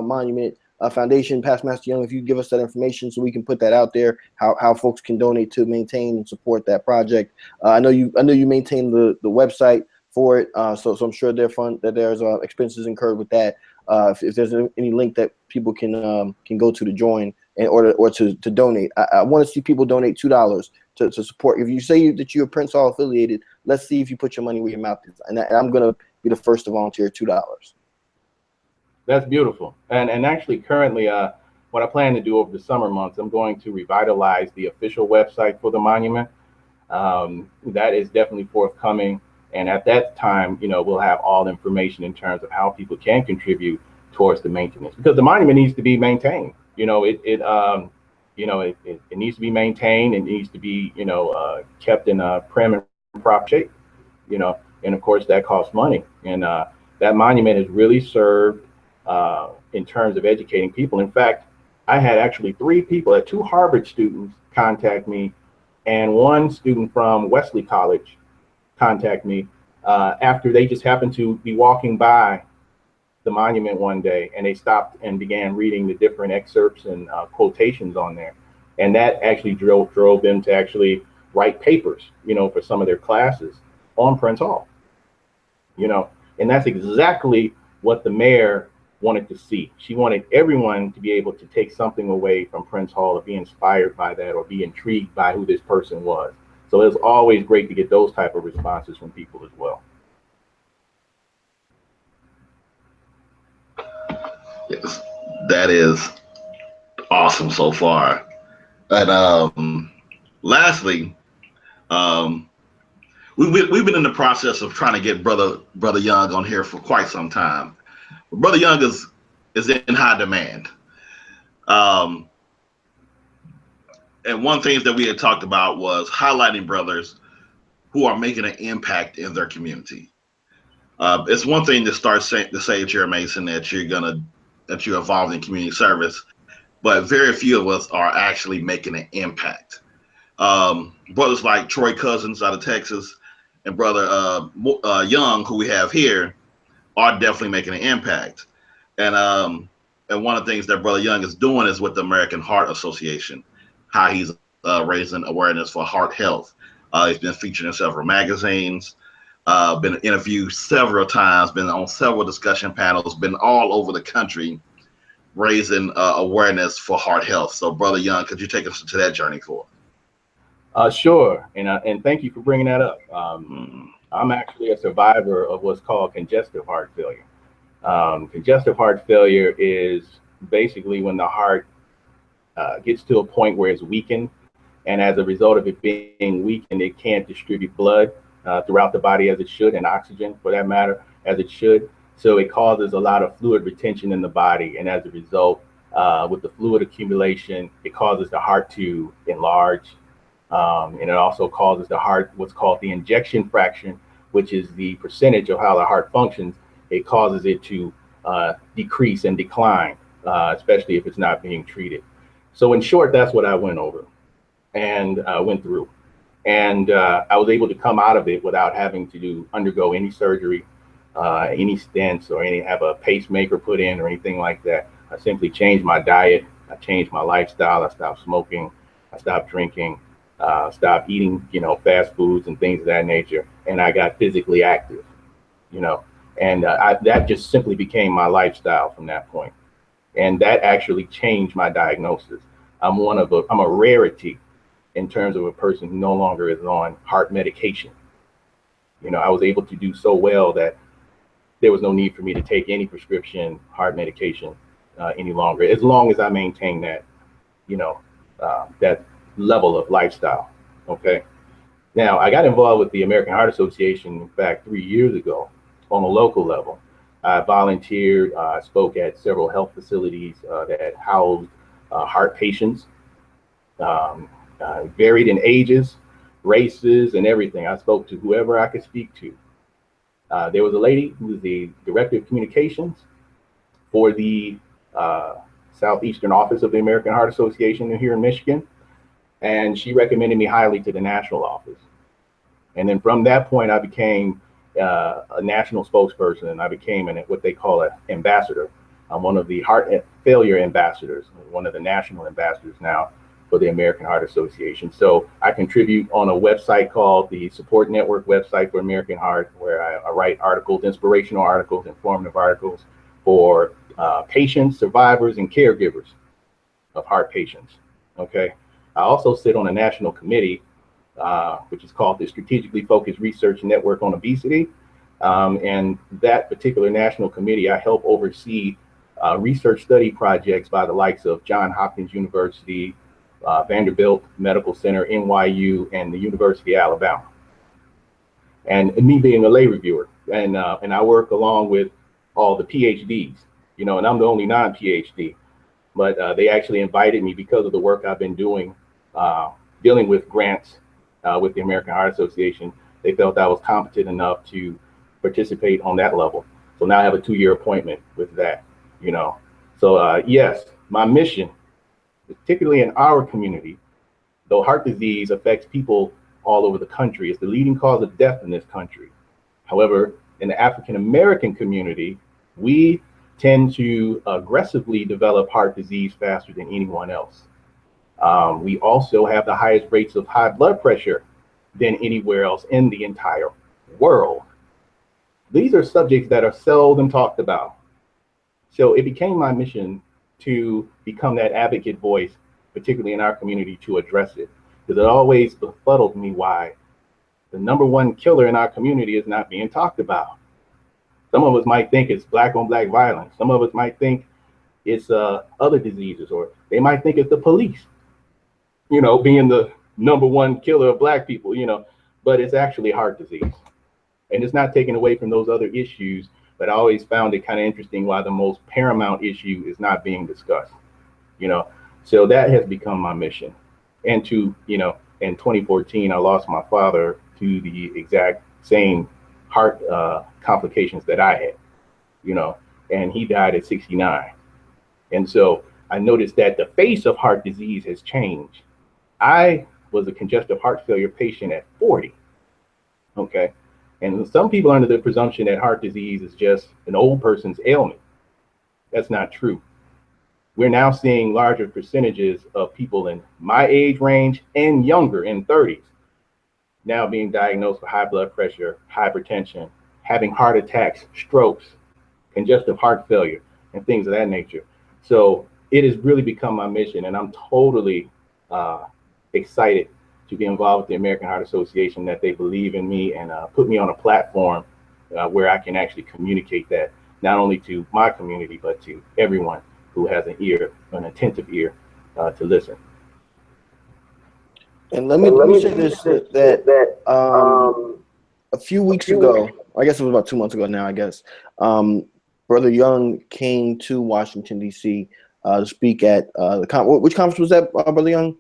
Monument Foundation. Past Master Young, if you give us that information so we can put that out there, how folks can donate to maintain and support that project. I know you maintain the website for it, so I'm sure there's expenses incurred with that. If there's any link that people can go to join or to donate, I want to see people donate $2 to support. If you say that you're Prince Hall affiliated, let's see if you put your money where your mouth is, and I'm gonna be the first to volunteer $2. That's beautiful. And actually, currently, what I plan to do over the summer months, I'm going to revitalize the official website for the monument. That is definitely forthcoming. And at that time, we'll have all the information in terms of how people can contribute towards the maintenance, because the monument needs to be maintained. It needs to be maintained. It needs to be, kept in a prim and proper shape, and of course that costs money. And that monument has really served in terms of educating people. In fact, I had actually 3 people, 2 Harvard students contact me, and 1 student from Wesley College contact me after they just happened to be walking by the monument one day, and they stopped and began reading the different excerpts and quotations on there. And that actually drove them to actually write papers, for some of their classes on Prince Hall, and that's exactly what the mayor wanted to see. She wanted everyone to be able to take something away from Prince Hall or be inspired by that or be intrigued by who this person was. So it's always great to get those type of responses from people as well. Yes, that is awesome so far. And lastly, we've been in the process of trying to get brother Young on here for quite some time. Brother Young is in high demand. And one thing that we had talked about was highlighting brothers who are making an impact in their community. It's one thing to say that you're a Mason, that you're involved in community service, but very few of us are actually making an impact. Brothers like Troy Cousins out of Texas and brother Young, who we have here, are definitely making an impact. And one of the things that brother Young is doing is with the American Heart Association, how he's raising awareness for heart health. He's been featured in several magazines, been interviewed several times, been on several discussion panels, been all over the country raising awareness for heart health. So brother Young, could you take us to that journey for us? Sure, and thank you for bringing that up. I'm actually a survivor of what's called congestive heart failure. Congestive heart failure is basically when the heart gets to a point where it's weakened, and as a result of it being weakened, it can't distribute blood throughout the body as it should, and oxygen for that matter as it should. So it causes a lot of fluid retention in the body, and as a result, with the fluid accumulation, it causes the heart to enlarge. And it also causes the heart what's called the ejection fraction, which is the percentage of how the heart functions. It causes it to decrease and decline, especially if it's not being treated. So in short, that's what I went over and went through. And I was able to come out of it without having to undergo any surgery, any stents, or have a pacemaker put in or anything like that. I simply changed my diet. I changed my lifestyle. I stopped smoking. I stopped drinking. Stopped eating, fast foods and things of that nature. And I got physically active, and that just simply became my lifestyle from that point. And that actually changed my diagnosis. I'm a rarity in terms of a person who no longer is on heart medication. I was able to do so well that there was no need for me to take any prescription heart medication any longer, as long as I maintain that, that level of lifestyle. Okay. Now, I got involved with the American Heart Association, in fact, 3 years ago on a local level. I volunteered, spoke at several health facilities that housed heart patients, varied in ages, races, and everything. I spoke to whoever I could speak to. There was a lady who was the director of communications for the Southeastern office of the American Heart Association here in Michigan. And she recommended me highly to the national office. And then from that point, I became a national spokesperson, and I became what they call an ambassador. I'm one of the heart failure ambassadors, one of the national ambassadors now for the American Heart Association. So I contribute on a website called the Support Network website for American Heart, where I write articles, inspirational articles, informative articles for patients, survivors, and caregivers of heart patients. Okay. I also sit on a national committee, which is called the Strategically Focused Research Network on Obesity. And that particular national committee, I help oversee research study projects by the likes of Johns Hopkins University, Vanderbilt Medical Center, NYU, and the University of Alabama. And me being a lay reviewer, and I work along with all the PhDs, and I'm the only non-PhD, but they actually invited me because of the work I've been doing, dealing with grants with the American Heart Association. They felt I was competent enough to participate on that level. So now I have a 2-year appointment with that, So yes, my mission, particularly in our community, though heart disease affects people all over the country, it's the leading cause of death in this country. However, in the African American community, we tend to aggressively develop heart disease faster than anyone else. We also have the highest rates of high blood pressure than anywhere else in the entire world. These are subjects that are seldom talked about. So it became my mission to become that advocate voice, particularly in our community, to address it. Because it always befuddled me why the number one killer in our community is not being talked about. Some of us might think it's black on black violence. Some of us might think it's other diseases, or they might think it's the police, being the number one killer of black people, but it's actually heart disease. And it's not taken away from those other issues, but I always found it kind of interesting why the most paramount issue is not being discussed, So that has become my mission. And in 2014, I lost my father to the exact same heart complications that I had, and he died at 69. And so I noticed that the face of heart disease has changed. I was a congestive heart failure patient at 40. Okay. And some people are under the presumption that heart disease is just an old person's ailment. That's not true. We're now seeing larger percentages of people in my age range and younger, in 30s, now being diagnosed with high blood pressure, hypertension, having heart attacks, strokes, congestive heart failure, and things of that nature. So it has really become my mission, and I'm totally excited to be involved with the American Heart Association, that they believe in me and put me on a platform where I can actually communicate that, not only to my community, but to everyone who has an attentive ear to listen. And let me say this, that a few weeks ago, I guess it was about 2 months ago now, I guess, Brother Young came to Washington, D.C. To speak at which conference was that, Brother Young?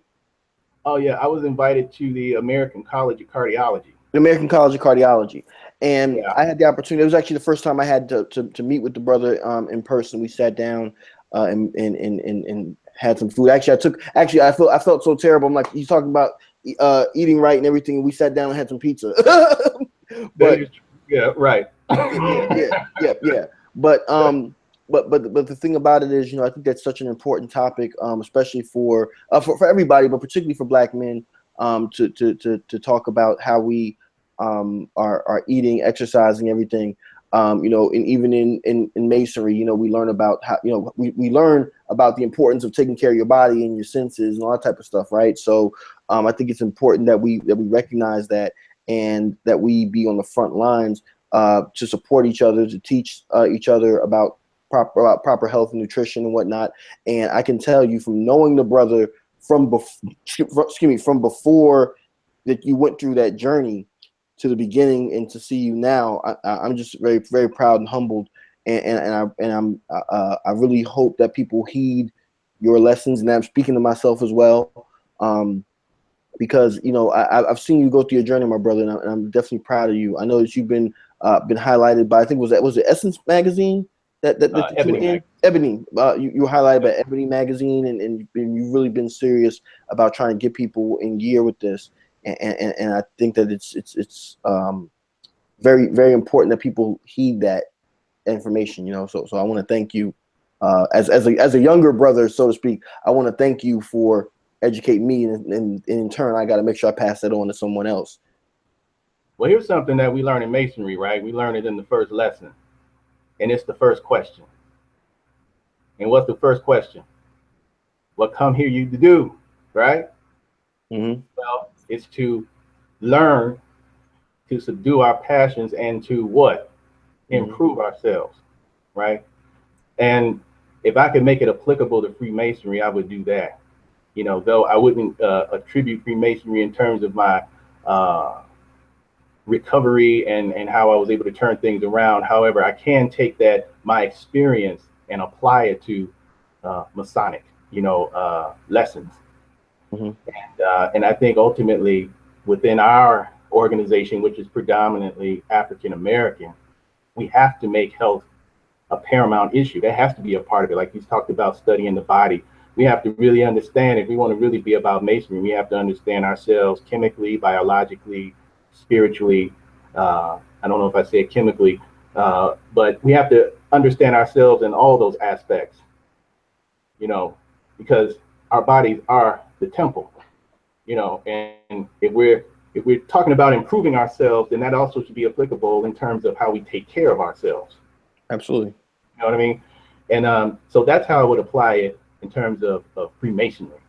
Oh, yeah, I was invited to the American College of Cardiology. The American College of Cardiology. And yeah. I had the opportunity. It was actually the first time I had to meet with the brother in person. We sat down and had some food. I felt so terrible. I'm like, he's talking about eating right and everything. We sat down and had some pizza. But yeah, right. yeah. But the thing about it is, I think that's such an important topic, especially for everybody, but particularly for Black men, to talk about how we are eating, exercising, everything. And even in Masonry, we learn about how, we learn about the importance of taking care of your body and your senses and all that type of stuff, right? So I think it's important that we recognize that, and that we be on the front lines to support each other, to teach each other about proper health and nutrition and whatnot. And I can tell you, from knowing the brother from before that you went through that journey to the beginning, and to see you now, I'm just very, very proud and humbled, and I really hope that people heed your lessons, and I'm speaking to myself as well, because I've seen you go through your journey, my brother, and I'm definitely proud of you. I know that you've been highlighted by, I think was it Essence magazine that Ebony. Ebony. You were highlighted by Ebony magazine, and you've really been serious about trying to get people in gear with this. And I think that it's very, very important that people heed that information, So I want to thank you, as a younger brother, so to speak. I want to thank you for educating me, and in turn, I got to make sure I pass that on to someone else. Well, here's something that we learn in Masonry, right? We learn it in the first lesson, and it's the first question. And what's the first question? What come here you to do, right? Mm-hmm. Well, it's to learn to subdue our passions and to what? Improve ourselves, right? And if I could make it applicable to Freemasonry, I would do that. Though I wouldn't attribute Freemasonry in terms of my recovery and how I was able to turn things around. However, I can take my experience and apply it to Masonic, lessons. Mm-hmm. And I think ultimately within our organization, which is predominantly African American, we have to make health a paramount issue. That has to be a part of it. Like he's talked about studying the body. We have to really understand, if we want to really be about Masonry, we have to understand ourselves chemically, biologically, spiritually. I don't know if I said chemically, but we have to understand ourselves in all those aspects, because our bodies are the temple, and if we're talking about improving ourselves, then that also should be applicable in terms of how we take care of ourselves. Absolutely. You know what I mean? And so that's how I would apply it in terms of Freemasonry,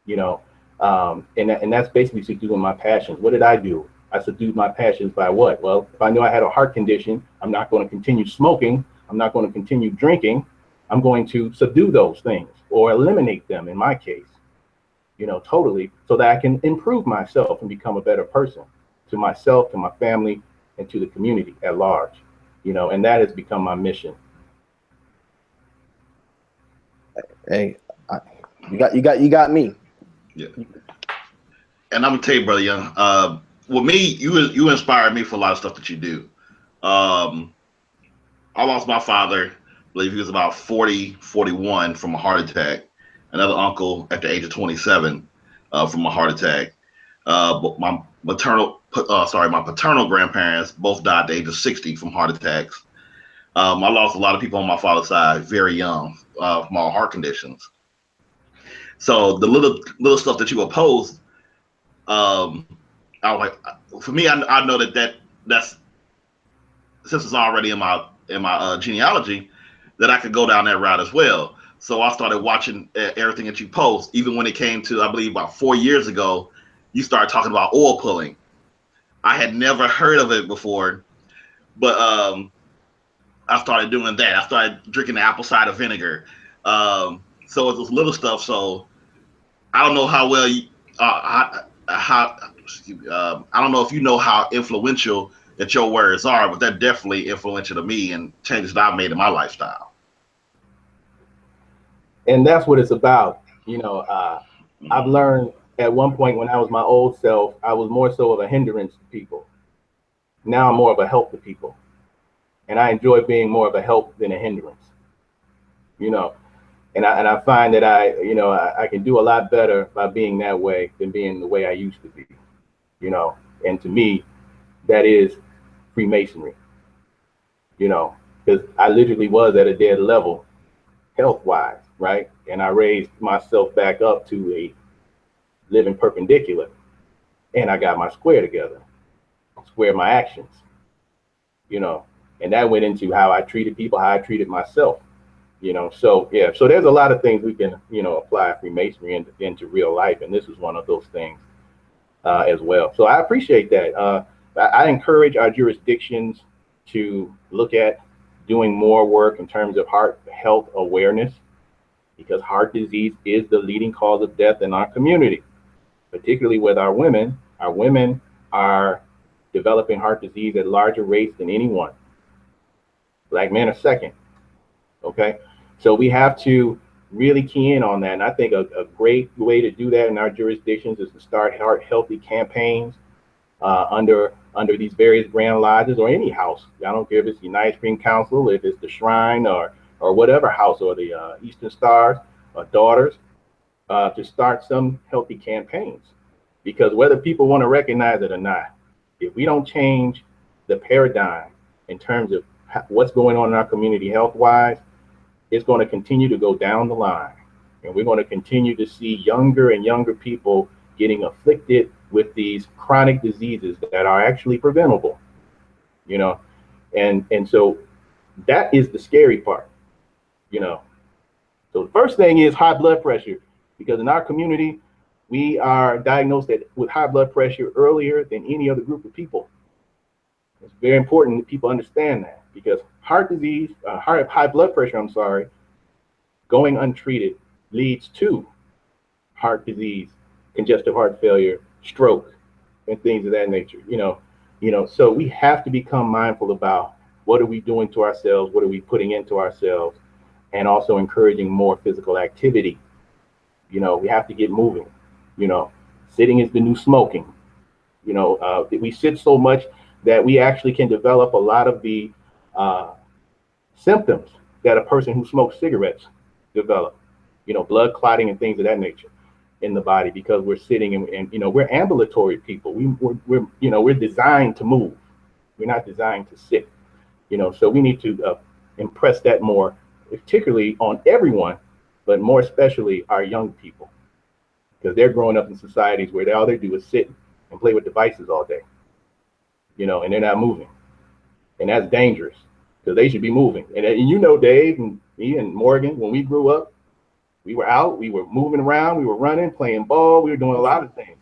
and that's basically subduing my passions. What did I do? I subdued my passions by what? Well, if I knew I had a heart condition, I'm not going to continue smoking. I'm not going to continue drinking. I'm going to subdue those things or eliminate them in my case, totally, so that I can improve myself and become a better person to myself, to my family, and to the community at large, and that has become my mission. Hey, you got me. Yeah. And I'm gonna tell you, Brother Young, with me, you inspired me for a lot of stuff that you do. I lost my father, I believe he was about 40, 41 from a heart attack. Another uncle at the age of 27 from a heart attack. But my paternal grandparents both died at the age of 60 from heart attacks. I lost a lot of people on my father's side very young from all heart conditions. So the little stuff that you opposed, I was like, for me, I know that's since it's already in my genealogy, that I could go down that route as well. So I started watching everything that you post. Even when it came to, I believe about 4 years ago, you started talking about oil pulling. I had never heard of it before, but I started doing that. I started drinking the apple cider vinegar. So it's this little stuff. So I don't know how well you, I don't know if you know how influential that your words are, but they're definitely influential to me and changes that I've made in my lifestyle. And that's what it's about. I've learned at one point when I was my old self, I was more so of a hindrance to people. Now I'm more of a help to people. And I enjoy being more of a help than a hindrance, and I find that I can do a lot better by being that way than being the way I used to be, and to me, that is Freemasonry, because I literally was at a dead level health-wise, right? And I raised myself back up to a living perpendicular, and I got my square together, square my actions, and that went into how I treated people, how I treated myself, so yeah, so there's a lot of things we can, apply Freemasonry into real life, and this is one of those things as well. So I appreciate that. I encourage our jurisdictions to look at doing more work in terms of heart health awareness, because heart disease is the leading cause of death in our community, particularly with our women. Our women are developing heart disease at larger rates than anyone. Black men are second. Okay, so we have to really key in on that. And I think a great way to do that in our jurisdictions is to start heart healthy campaigns under these various Grand Lodges or any house. I don't care if it's the United Spring Council, if it's the Shrine or whatever house, or the Eastern Stars or Daughters, to start some healthy campaigns. Because whether people want to recognize it or not, if we don't change the paradigm in terms of what's going on in our community health-wise, it's going to continue to go down the line. And we're going to continue to see younger and younger people getting afflicted with these chronic diseases that are actually preventable, and so that is the scary part, So the first thing is high blood pressure, because in our community, we are diagnosed with high blood pressure earlier than any other group of people. It's very important that people understand that, because heart disease, high blood pressure, going untreated leads to heart disease, congestive heart failure, stroke, and things of that nature. So we have to become mindful about what are we doing to ourselves, what are we putting into ourselves, and also encouraging more physical activity. We have to get moving. Sitting is the new smoking. We sit so much that we actually can develop a lot of the symptoms that a person who smokes cigarettes develop, blood clotting and things of that nature in the body, because we're sitting and we're ambulatory people. We're designed to move. We're not designed to sit. So we need to impress that more, particularly on everyone, but more especially our young people, because they're growing up in societies where all they do is sit and play with devices all day, and they're not moving. And that's dangerous, because they should be moving. And Dave and me and Morgan, when we grew up, we were out, we were moving around, we were running, playing ball, we were doing a lot of things.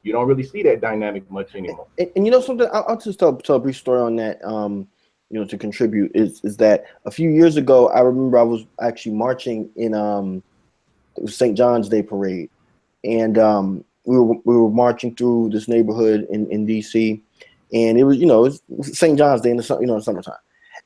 You don't really see that dynamic much anymore. And something, I'll just tell a brief story on that, to contribute, is that a few years ago, I remember I was actually marching in it was St. John's Day parade. And we were marching through this neighborhood in DC, and it was, it was St. John's Day in the summertime.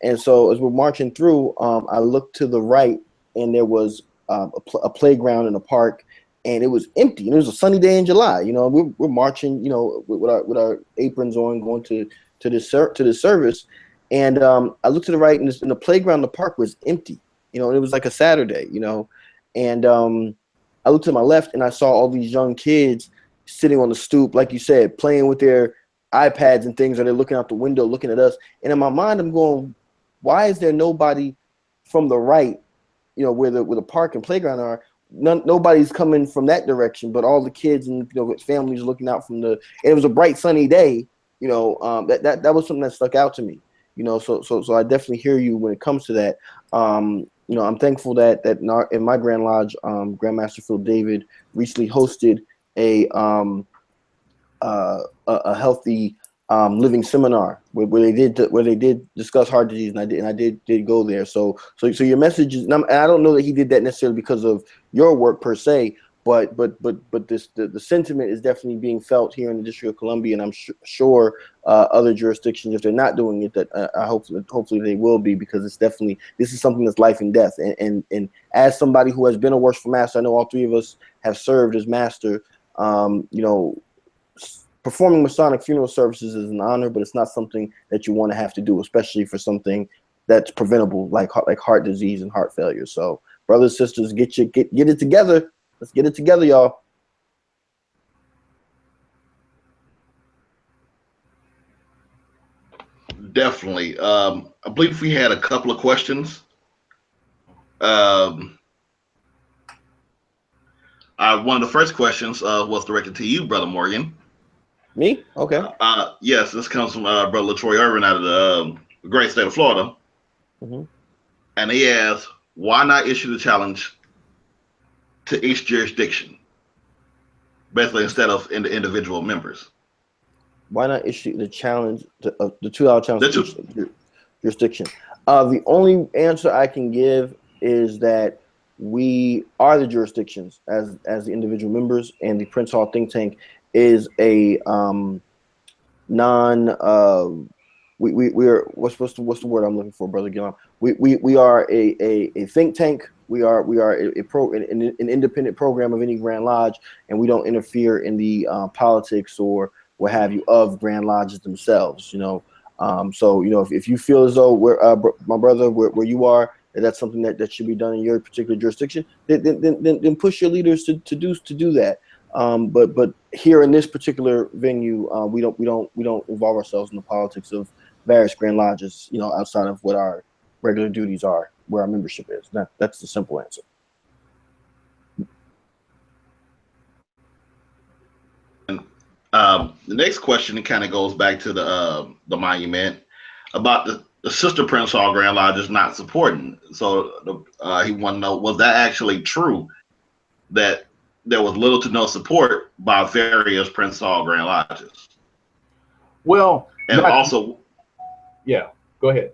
And so as we're marching through, I looked to the right, and there was a playground in a park, and it was empty. And it was a sunny day in July. We're marching, with our aprons on, going to this service. And I looked to the right, and the playground in the park was empty. And it was like a Saturday. And I looked to my left, and I saw all these young kids sitting on the stoop, like you said, playing with their iPads and things, or they're looking out the window, looking at us. And in my mind, I'm going, why is there nobody from the right, where the park and playground are? Nobody's coming from that direction, but all the kids and with families looking out from and it was a bright sunny day. That was something that stuck out to me. So I definitely hear you when it comes to that. I'm thankful that in my Grand Lodge, Grandmaster Phil David recently hosted a healthy living seminar where they did discuss heart disease, and I did go there. So your message is, and I don't know that he did that necessarily because of your work per se, but the sentiment is definitely being felt here in the District of Columbia, and I'm sure other jurisdictions, if they're not doing it, that hopefully they will be, because this is something that's life and death. And as somebody who has been a worshipful master, I know all three of us have served as master. Performing Masonic funeral services is an honor, but it's not something that you want to have to do, especially for something that's preventable, like heart disease and heart failure. So, brothers, sisters, get it together. Let's get it together, y'all. Definitely. I believe we had a couple of questions. One of the first questions was directed to you, Brother Morgan. Me? Okay. Yes, this comes from Brother LaTroy Irvin out of the great state of Florida. Mm-hmm. And he asks, why not issue the challenge to each jurisdiction, basically, instead of in the individual members? Why not issue the challenge, the 2-hour challenge to each jurisdiction? The only answer I can give is that we are the jurisdictions as the individual members, and the Prince Hall think tank is a we are what's the word I'm looking for, Brother Gillam? We are a think tank. We are an independent program of any Grand Lodge, and we don't interfere in the politics or what have you of Grand Lodges themselves. So if you feel as though my brother, where you are, that's something that should be done in your particular jurisdiction, then push your leaders to do that. But here in this particular venue, we don't involve ourselves in the politics of various Grand Lodges, outside of what our regular duties are, where our membership is. That's the simple answer. And the next question kind of goes back to the monument about the sister Prince Hall Grand Lodge is not supporting. So he want to know, was that actually true, that there was little to no support by various Prince Hall Grand Lodges? Well, and also, yeah, go ahead.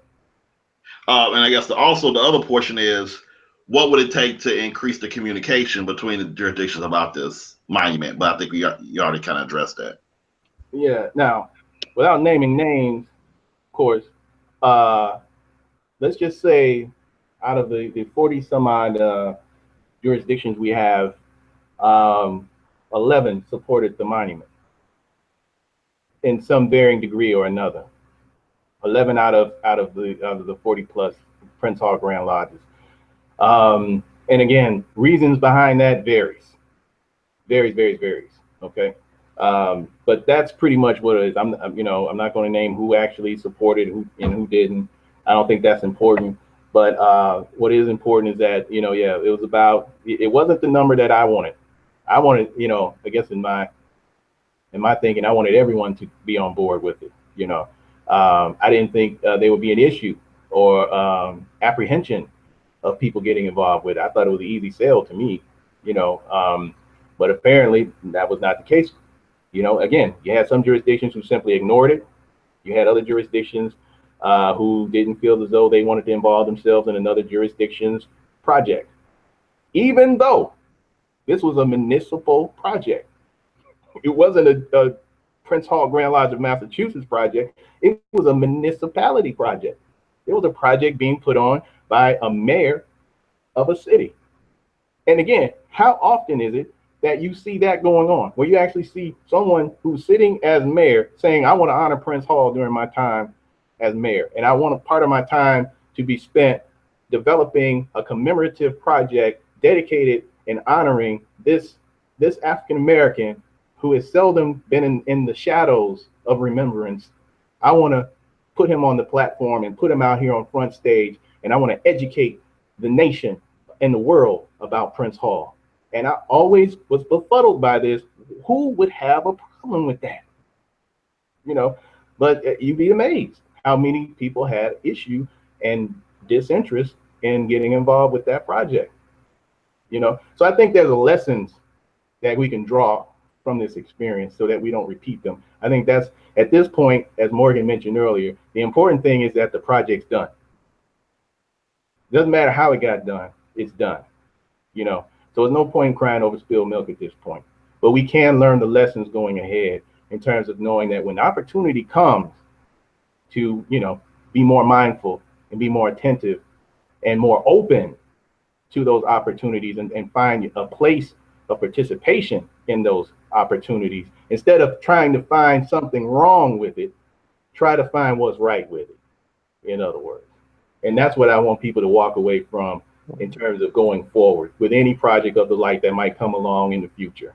And I guess also the other portion is, what would it take to increase the communication between the jurisdictions about this monument? But I think you already kind of addressed that. Yeah. Now, without naming names, of course, let's just say out of the 40 some odd jurisdictions we have, 11 supported the monument in some varying degree or another. 11 out of the 40 plus Prince Hall Grand Lodges. And again, reasons behind that varies. Okay. But that's pretty much what it is. I'm not going to name who actually supported who and who didn't. I don't think that's important. But what is important is that, yeah, it was about, it wasn't the number that I wanted. I wanted, I guess in my thinking, I wanted everyone to be on board with it. I didn't think there would be an issue or apprehension of people getting involved with it. I thought it was an easy sale to me, but apparently that was not the case. Again, you had some jurisdictions who simply ignored it. You had other jurisdictions who didn't feel as though they wanted to involve themselves in another jurisdiction's project, even though this was a municipal project. It wasn't a Prince Hall Grand Lodge of Massachusetts project. It was a municipality project. It was a project being put on by a mayor of a city. And again, how often is it that you see that going on, where you actually see someone who's sitting as mayor saying, I want to honor Prince Hall during my time as mayor, and I want a part of my time to be spent developing a commemorative project dedicated and honoring this African American who has seldom been in the shadows of remembrance. I want to put him on the platform and put him out here on front stage, and I want to educate the nation and the world about Prince Hall. And I always was befuddled by this. Who would have a problem with that? But you'd be amazed how many people had issue and disinterest in getting involved with that project. So I think there's lessons that we can draw from this experience so that we don't repeat them. I think that's, at this point, as Morgan mentioned earlier, the important thing is that the project's done. Doesn't matter how it got done, it's done. So there's no point in crying over spilled milk at this point. But we can learn the lessons going ahead in terms of knowing that when opportunity comes to, be more mindful and be more attentive and more open to those opportunities and find a place of participation in those opportunities, instead of trying to find something wrong with it, try to find what's right with it, in other words. And that's what I want people to walk away from in terms of going forward with any project of the like that might come along in the future.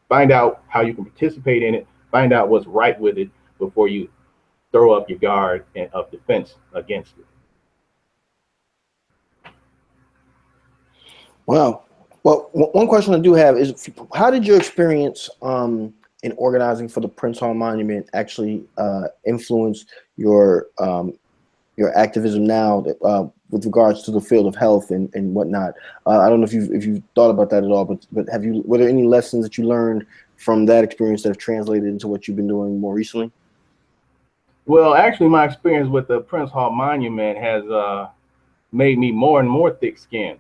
Find out how you can participate in it, find out what's right with it before you throw up your guard of defense against it. Wow. Well, one question I do have is, how did your experience in organizing for the Prince Hall Monument actually influence your activism now with regards to the field of health and whatnot? I don't know if you've thought about that at all, but were there any lessons that you learned from that experience that have translated into what you've been doing more recently? Well, actually, my experience with the Prince Hall Monument has made me more and more thick-skinned.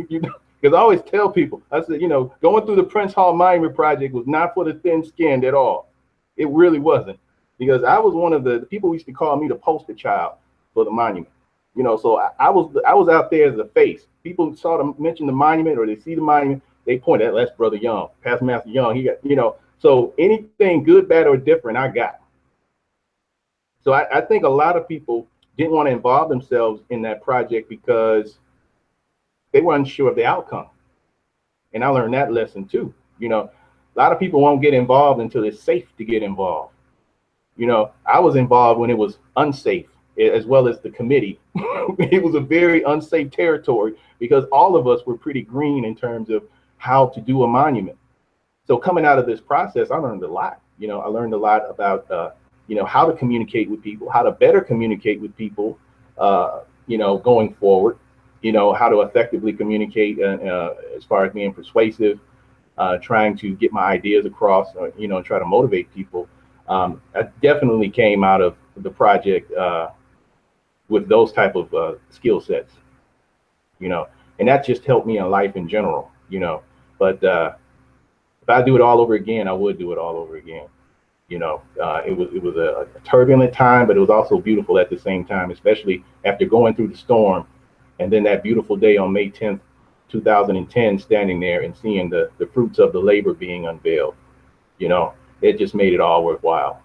Because I always tell people, I said, going through the Prince Hall Monument project was not for the thin-skinned at all. It really wasn't, because I was one of the people used to call me the poster child for the monument. So I was out there as a face. People mention the monument, or they see the monument, they point at, that's Brother Young, Past Master Young. He got, so anything good, bad, or different, I got. So I think a lot of people didn't want to involve themselves in that project because they were unsure of the outcome. And I learned that lesson too. A lot of people won't get involved until it's safe to get involved. I was involved when it was unsafe, as well as the committee. It was a very unsafe territory because all of us were pretty green in terms of how to do a monument. So coming out of this process, I learned a lot. I learned a lot about, how to communicate with people, how to better communicate with people, going forward. How to effectively communicate as far as being persuasive, trying to get my ideas across, try to motivate people. I definitely came out of the project with those type of skill sets, and that just helped me in life in general, But if I do it all over again, I would do it all over again. It was a turbulent time, but it was also beautiful at the same time, especially after going through the storm. And then that beautiful day on May 10th, 2010, standing there and seeing the fruits of the labor being unveiled, it just made it all worthwhile,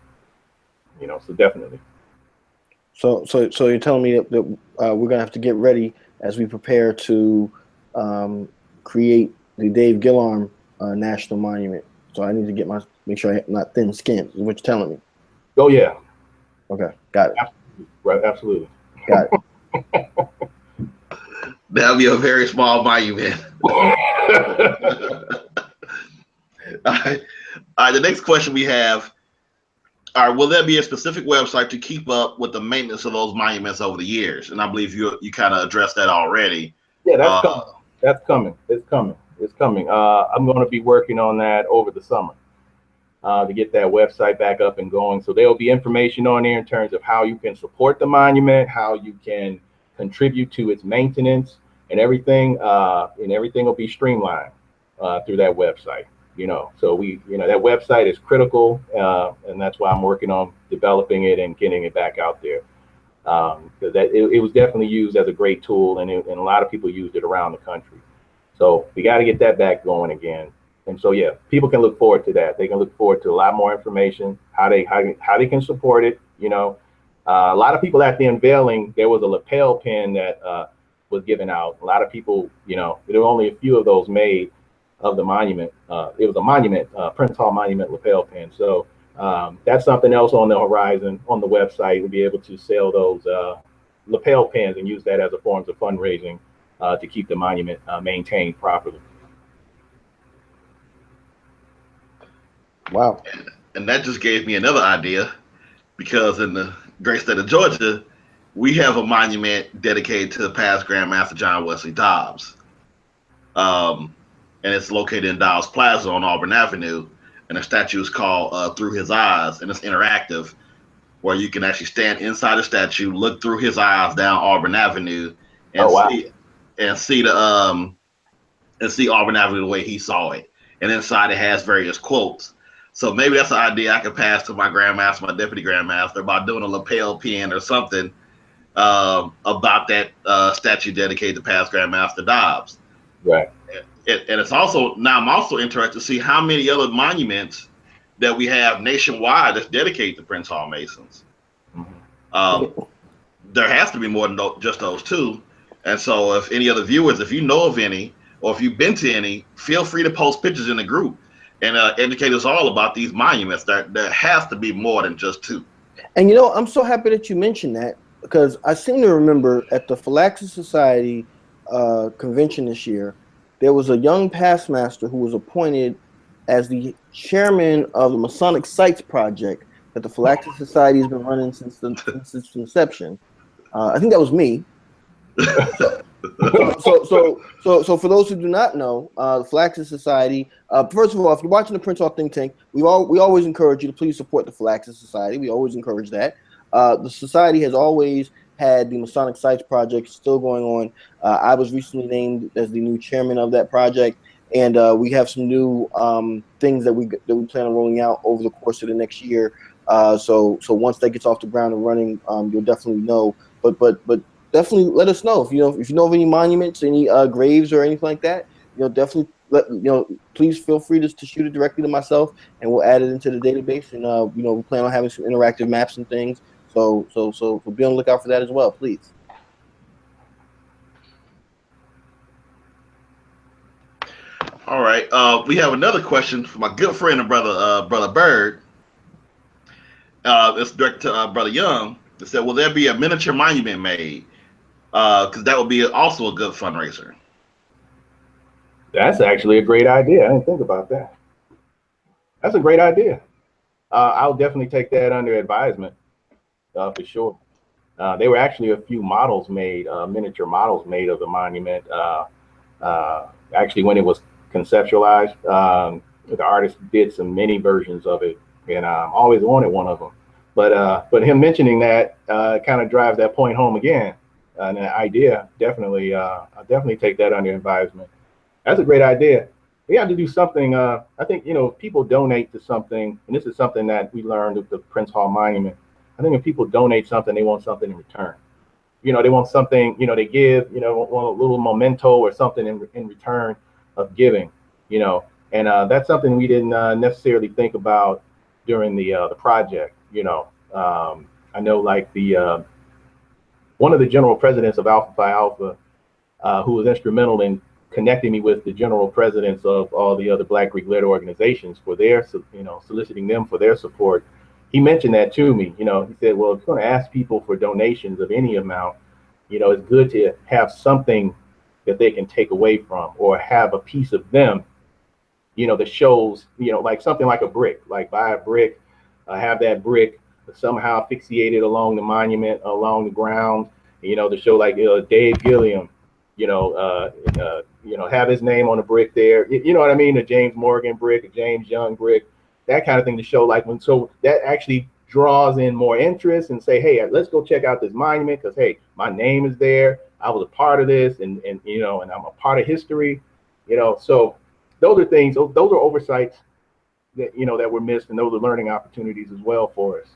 so definitely. So you're telling me that we're gonna have to get ready as we prepare to create the Dave Gillarm National Monument. So I need to make sure I'm not thin-skinned, is what you're telling me. Oh yeah. Okay, got it. Absolutely. Right, absolutely. Got it. That'll be a very small monument. All right. The next question we have are, will there be a specific website to keep up with the maintenance of those monuments over the years? And I believe you kind of addressed that already. Yeah, that's coming. That's coming. It's coming. It's coming. I'm going to be working on that over the summer to get that website back up and going. So there'll be information on there in terms of how you can support the monument, how you can contribute to its maintenance, and everything. And everything will be streamlined through that website. So that website is critical, and that's why I'm working on developing it and getting it back out there. Because it was definitely used as a great tool, and a lot of people used it around the country. So we got to get that back going again. And so, yeah, people can look forward to that. They can look forward to a lot more information, how they can support it. A lot of people at the unveiling, there was a lapel pin that was given out. A lot of people, there were only a few of those made of the monument. It was a monument, Prince Hall Monument lapel pin. So that's something else on the horizon on the website. We'll be able to sell those lapel pins and use that as a form of fundraising to keep the monument maintained properly. Wow. And that just gave me another idea, because in the great state of Georgia, we have a monument dedicated to the past Grand Master John Wesley Dobbs. And it's located in Dobbs Plaza on Auburn Avenue. And the statue is called Through His Eyes, and it's interactive, where you can actually stand inside the statue, look through his eyes down Auburn Avenue, and see Auburn Avenue the way he saw it. And inside it has various quotes. So maybe that's an idea I could pass to my grandmaster, my deputy grandmaster, about doing a lapel pin or something about that statue dedicated to past Grandmaster Dobbs. Right. And it's also, now I'm also interested to see how many other monuments that we have nationwide that's dedicated to Prince Hall Masons. Mm-hmm. There has to be more than just those two. And so if any other viewers, if you know of any, or if you've been to any, feel free to post pictures in the group and educate us all about these monuments. There has to be more than just two. And I'm so happy that you mentioned that, because I seem to remember at the Phylaxis Society convention this year, there was a young past master who was appointed as the chairman of the Masonic Sites project that the Phylaxis Society has been running since its inception. I think that was me. So for those who do not know, the Phylaxis Society, first of all, if you're watching the Prince Hall Think Tank, we always encourage you to please support the Phylaxis Society. We always encourage that. The society has always had the Masonic Sites project still going on. I was recently named as the new chairman of that project, and we have some new things that we plan on rolling out over the course of the next year. So once that gets off the ground and running, you'll definitely know. But definitely let us know if you know of any monuments, any graves or anything like that. Definitely please feel free to shoot it directly to myself, and we'll add it into the database. And we plan on having some interactive maps and things. So be on the lookout for that as well, please. All right. We have another question from my good friend and brother Bird. It's directed to Brother Young. It said, will there be a miniature monument made? Because that would be also a good fundraiser. That's actually a great idea. I didn't think about that. That's a great idea. I'll definitely take that under advisement for sure. There were actually a few models made, miniature models made of the monument. Actually, when it was conceptualized, the artist did some mini versions of it, and I always wanted one of them. But him mentioning that kind of drives that point home again. And the idea, definitely, I'll definitely take that under advisement. That's a great idea. We have to do something. I think, if people donate to something, and this is something that we learned with the Prince Hall Monument. I think if people donate something, they want something in return. They want something, they give, want a little memento or something in return of giving, and that's something we didn't necessarily think about during the project. I know, like one of the general presidents of Alpha Phi Alpha, who was instrumental in connecting me with the general presidents of all the other Black Greek-led organizations for their, soliciting them for their support. He mentioned that to me. He said, well, if you're going to ask people for donations of any amount, You know, it's good to have something that they can take away from, or have a piece of them, you know, that shows, you know, like something like a brick, like buy a brick, have that brick somehow fixated along the monument, along the ground, you know, to show like Dave Gilliam, you know, have his name on the brick there. You know what I mean? A James Morgan brick, a James Young brick, that kind of thing to show like when, so that actually draws in more interest and say, hey, let's go check out this monument because, hey, my name is there. I was a part of this and you know, and I'm a part of history, you know. So those are things, those are oversights that, you know, that were missed, and those are learning opportunities as well for us,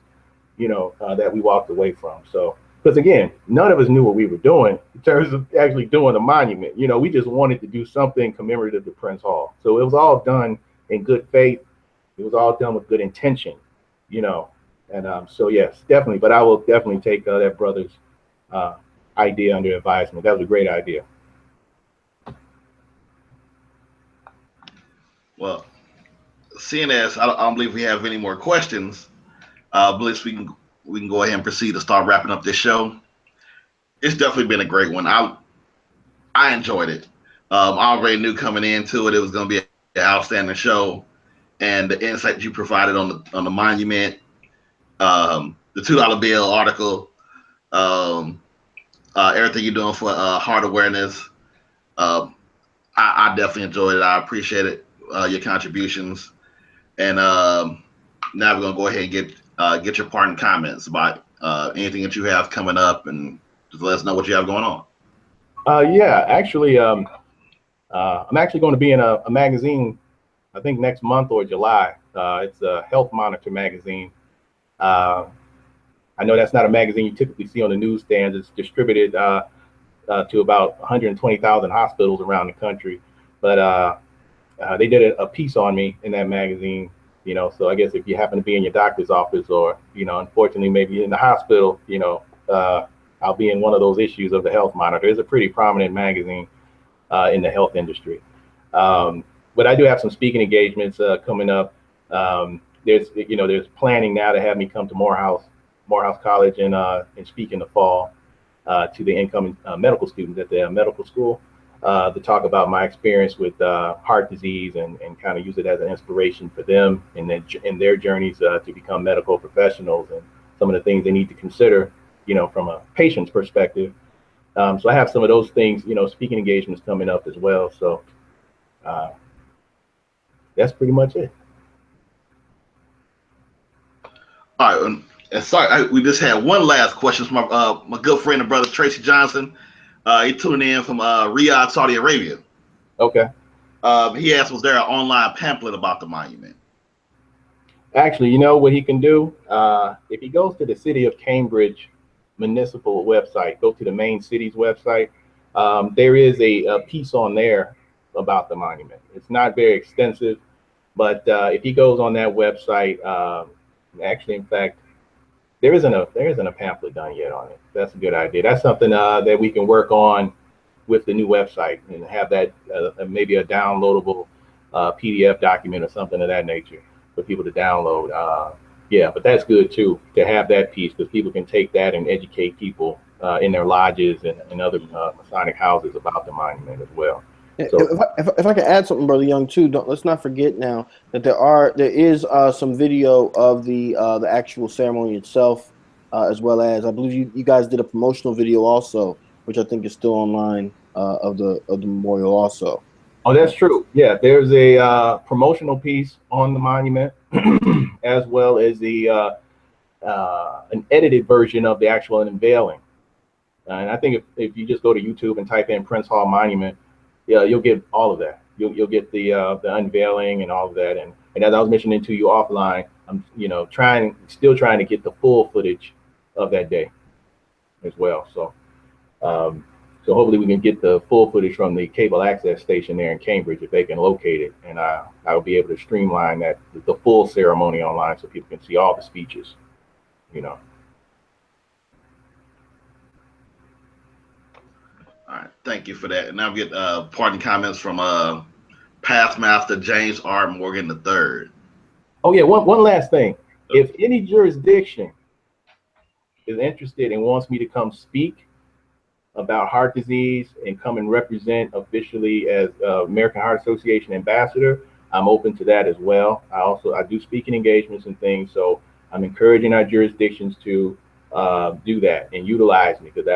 you know, that we walked away from. So, because again, none of us knew what we were doing in terms of actually doing the monument. You know, we just wanted to do something commemorative to Prince Hall. So it was all done in good faith. It was all done with good intention, you know. And so, yes, definitely. But I will definitely take that brother's idea under advisement. That was a great idea. Well, seeing as I don't believe we have any more questions, I believe we can go ahead and proceed to start wrapping up this show. It's definitely been a great one. I enjoyed it. I already knew coming into it was going to be an outstanding show, and the insight that you provided on the monument, the $2 bill article, everything you're doing for heart awareness. I definitely enjoyed it. I appreciate it, your contributions, and now we're gonna go ahead and get your parting comments about anything that you have coming up, and just let us know what you have going on. Yeah, actually, I'm actually going to be in a magazine, I think next month or July. It's a Health Monitor magazine. I know that's not a magazine you typically see on the newsstands. It's distributed to about 120,000 hospitals around the country. But they did a piece on me in that magazine, you know, so I guess if you happen to be in your doctor's office or, you know, unfortunately, maybe in the hospital, you know, I'll be in one of those issues of the Health Monitor. It's a pretty prominent magazine in the health industry. But I do have some speaking engagements coming up. There's planning now to have me come to Morehouse College and speak in the fall to the incoming medical students at the medical school to talk about my experience with heart disease and kind of use it as an inspiration for them in their journeys to become medical professionals and some of the things they need to consider, you know, from a patient's perspective. So I have some of those things, you know, speaking engagements coming up as well. So that's pretty much it. All right. And sorry, we just had one last question from my good friend and brother Tracy Johnson. He tuned in from Riyadh, Saudi Arabia. Okay. He asked, was there an online pamphlet about the monument? Actually, you know what he can do? If he goes to the City of Cambridge municipal website, go to the main city's website, there is a piece on there about the monument. It's not very extensive, but if he goes on that website, actually, in fact, there isn't a pamphlet done yet on it. That's a good idea. That's something that we can work on with the new website and have that maybe a downloadable PDF document or something of that nature for people to download. Yeah, but that's good too, to have that piece, because people can take that and educate people in their lodges and other Masonic houses about the monument as well. So, if I could add something, Brother Young, too, let's not forget now that there is some video of the actual ceremony itself, as well as I believe you guys did a promotional video also, which I think is still online of the memorial also. Oh, that's true. Yeah, there's a promotional piece on the monument, as well as the an edited version of the actual unveiling. And I think if you just go to YouTube and type in Prince Hall Monument, yeah, you'll get all of that. You'll get the unveiling and all of that. And as I was mentioning to you offline, I'm still trying to get the full footage of that day as well. So so hopefully we can get the full footage from the cable access station there in Cambridge if they can locate it, and I'll be able to streamline the full ceremony online so people can see all the speeches, you know. All right, thank you for that. And now we get parting comments from past master James R. Morgan III. Oh yeah, one last thing. If any jurisdiction is interested and wants me to come speak about heart disease and come and represent officially as American Heart Association ambassador, I'm open to that as well. I do speaking engagements and things, so I'm encouraging our jurisdictions to do that and utilize me, because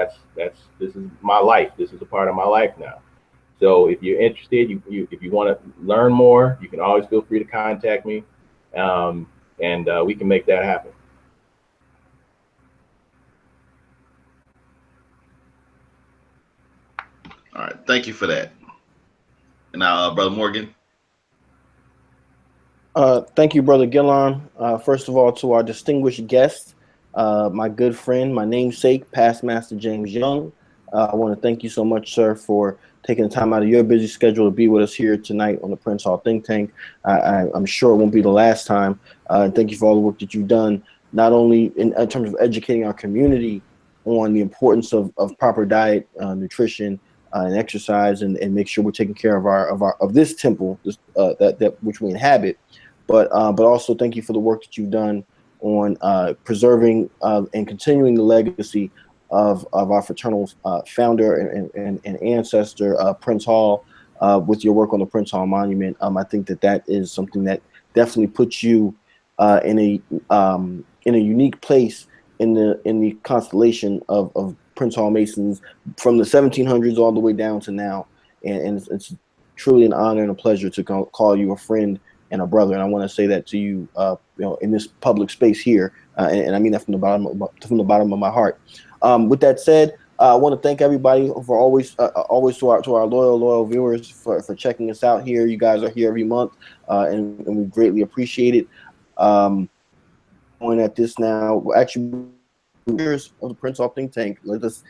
this is my life. This is a part of my life now. So if you're interested, if you want to learn more, you can always feel free to contact me, and we can make that happen. All right, thank you for that. And now, Brother Morgan. Thank you, Brother Gillon. First of all, to our distinguished guest, my good friend, my namesake, Past Master James Young. I want to thank you so much, sir, for taking the time out of your busy schedule to be with us here tonight on the Prince Hall Think Tank. I'm sure it won't be the last time. And thank you for all the work that you've done, not only in terms of educating our community on the importance of proper diet, nutrition, and exercise, and make sure we're taking care of this temple, that which we inhabit. But also thank you for the work that you've done on preserving and continuing the legacy of our fraternal founder and ancestor, Prince Hall, with your work on the Prince Hall Monument. I think that is something that definitely puts you in a unique place in the constellation of Prince Hall Masons from the 1700s all the way down to now. And it's truly an honor and a pleasure to call you a friend and a brother. And I want to say that to you, in this public space here. And I mean that from the bottom of my heart. With that said, I want to thank everybody for always to our loyal viewers for checking us out here. You guys are here every month, and we greatly appreciate it. Going at this now, actually, years of the Prince Hall Think Tank. Let's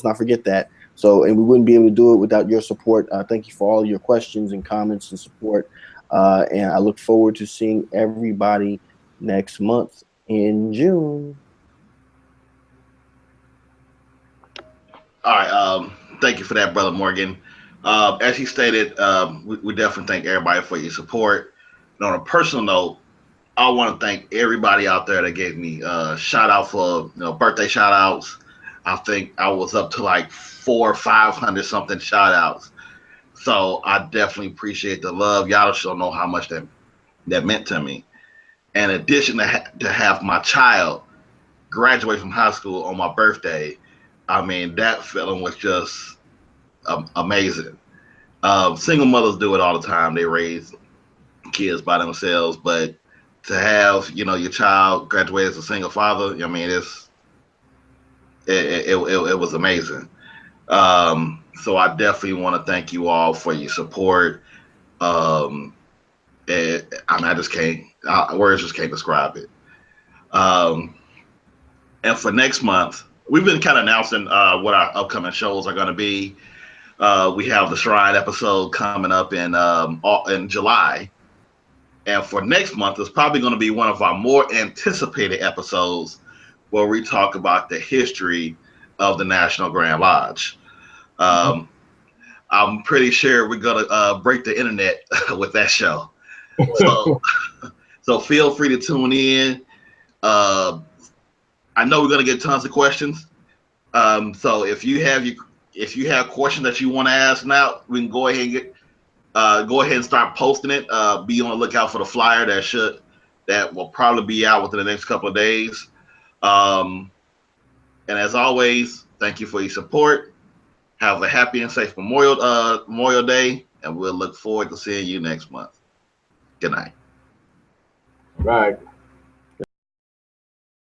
not forget that. So, and we wouldn't be able to do it without your support. Thank you for all your questions and comments and support. And I look forward to seeing everybody next month in June. All right. Thank you for that, Brother Morgan. As he stated, we definitely thank everybody for your support. And on a personal note, I want to thank everybody out there that gave me shout out for birthday shout outs. I think I was up to like 400 or 500 something shout outs. So I definitely appreciate the love. Y'all don't know how much that meant to me. In addition to have my child graduate from high school on my birthday, I mean, that feeling was just amazing. Single mothers do it all the time. They raise kids by themselves, but to have your child graduate as a single father, I mean, it was amazing. So I definitely want to thank you all for your support. I mean, I just can't, words just can't describe it. And for next month, we've been kind of announcing what our upcoming shows are going to be. We have the Shrine episode coming up in July. And for next month, it's probably going to be one of our more anticipated episodes where we talk about the history of the National Grand Lodge. I'm pretty sure we're going to break the internet with that show. So feel free to tune in. I know we're going to get tons of questions. So if you have questions that you want to ask now, we can go ahead and start posting it. Be on the lookout for the flyer that will probably be out within the next couple of days. And as always, thank you for your support. Have a happy and safe Memorial Day, and we'll look forward to seeing you next month. Good night. Right.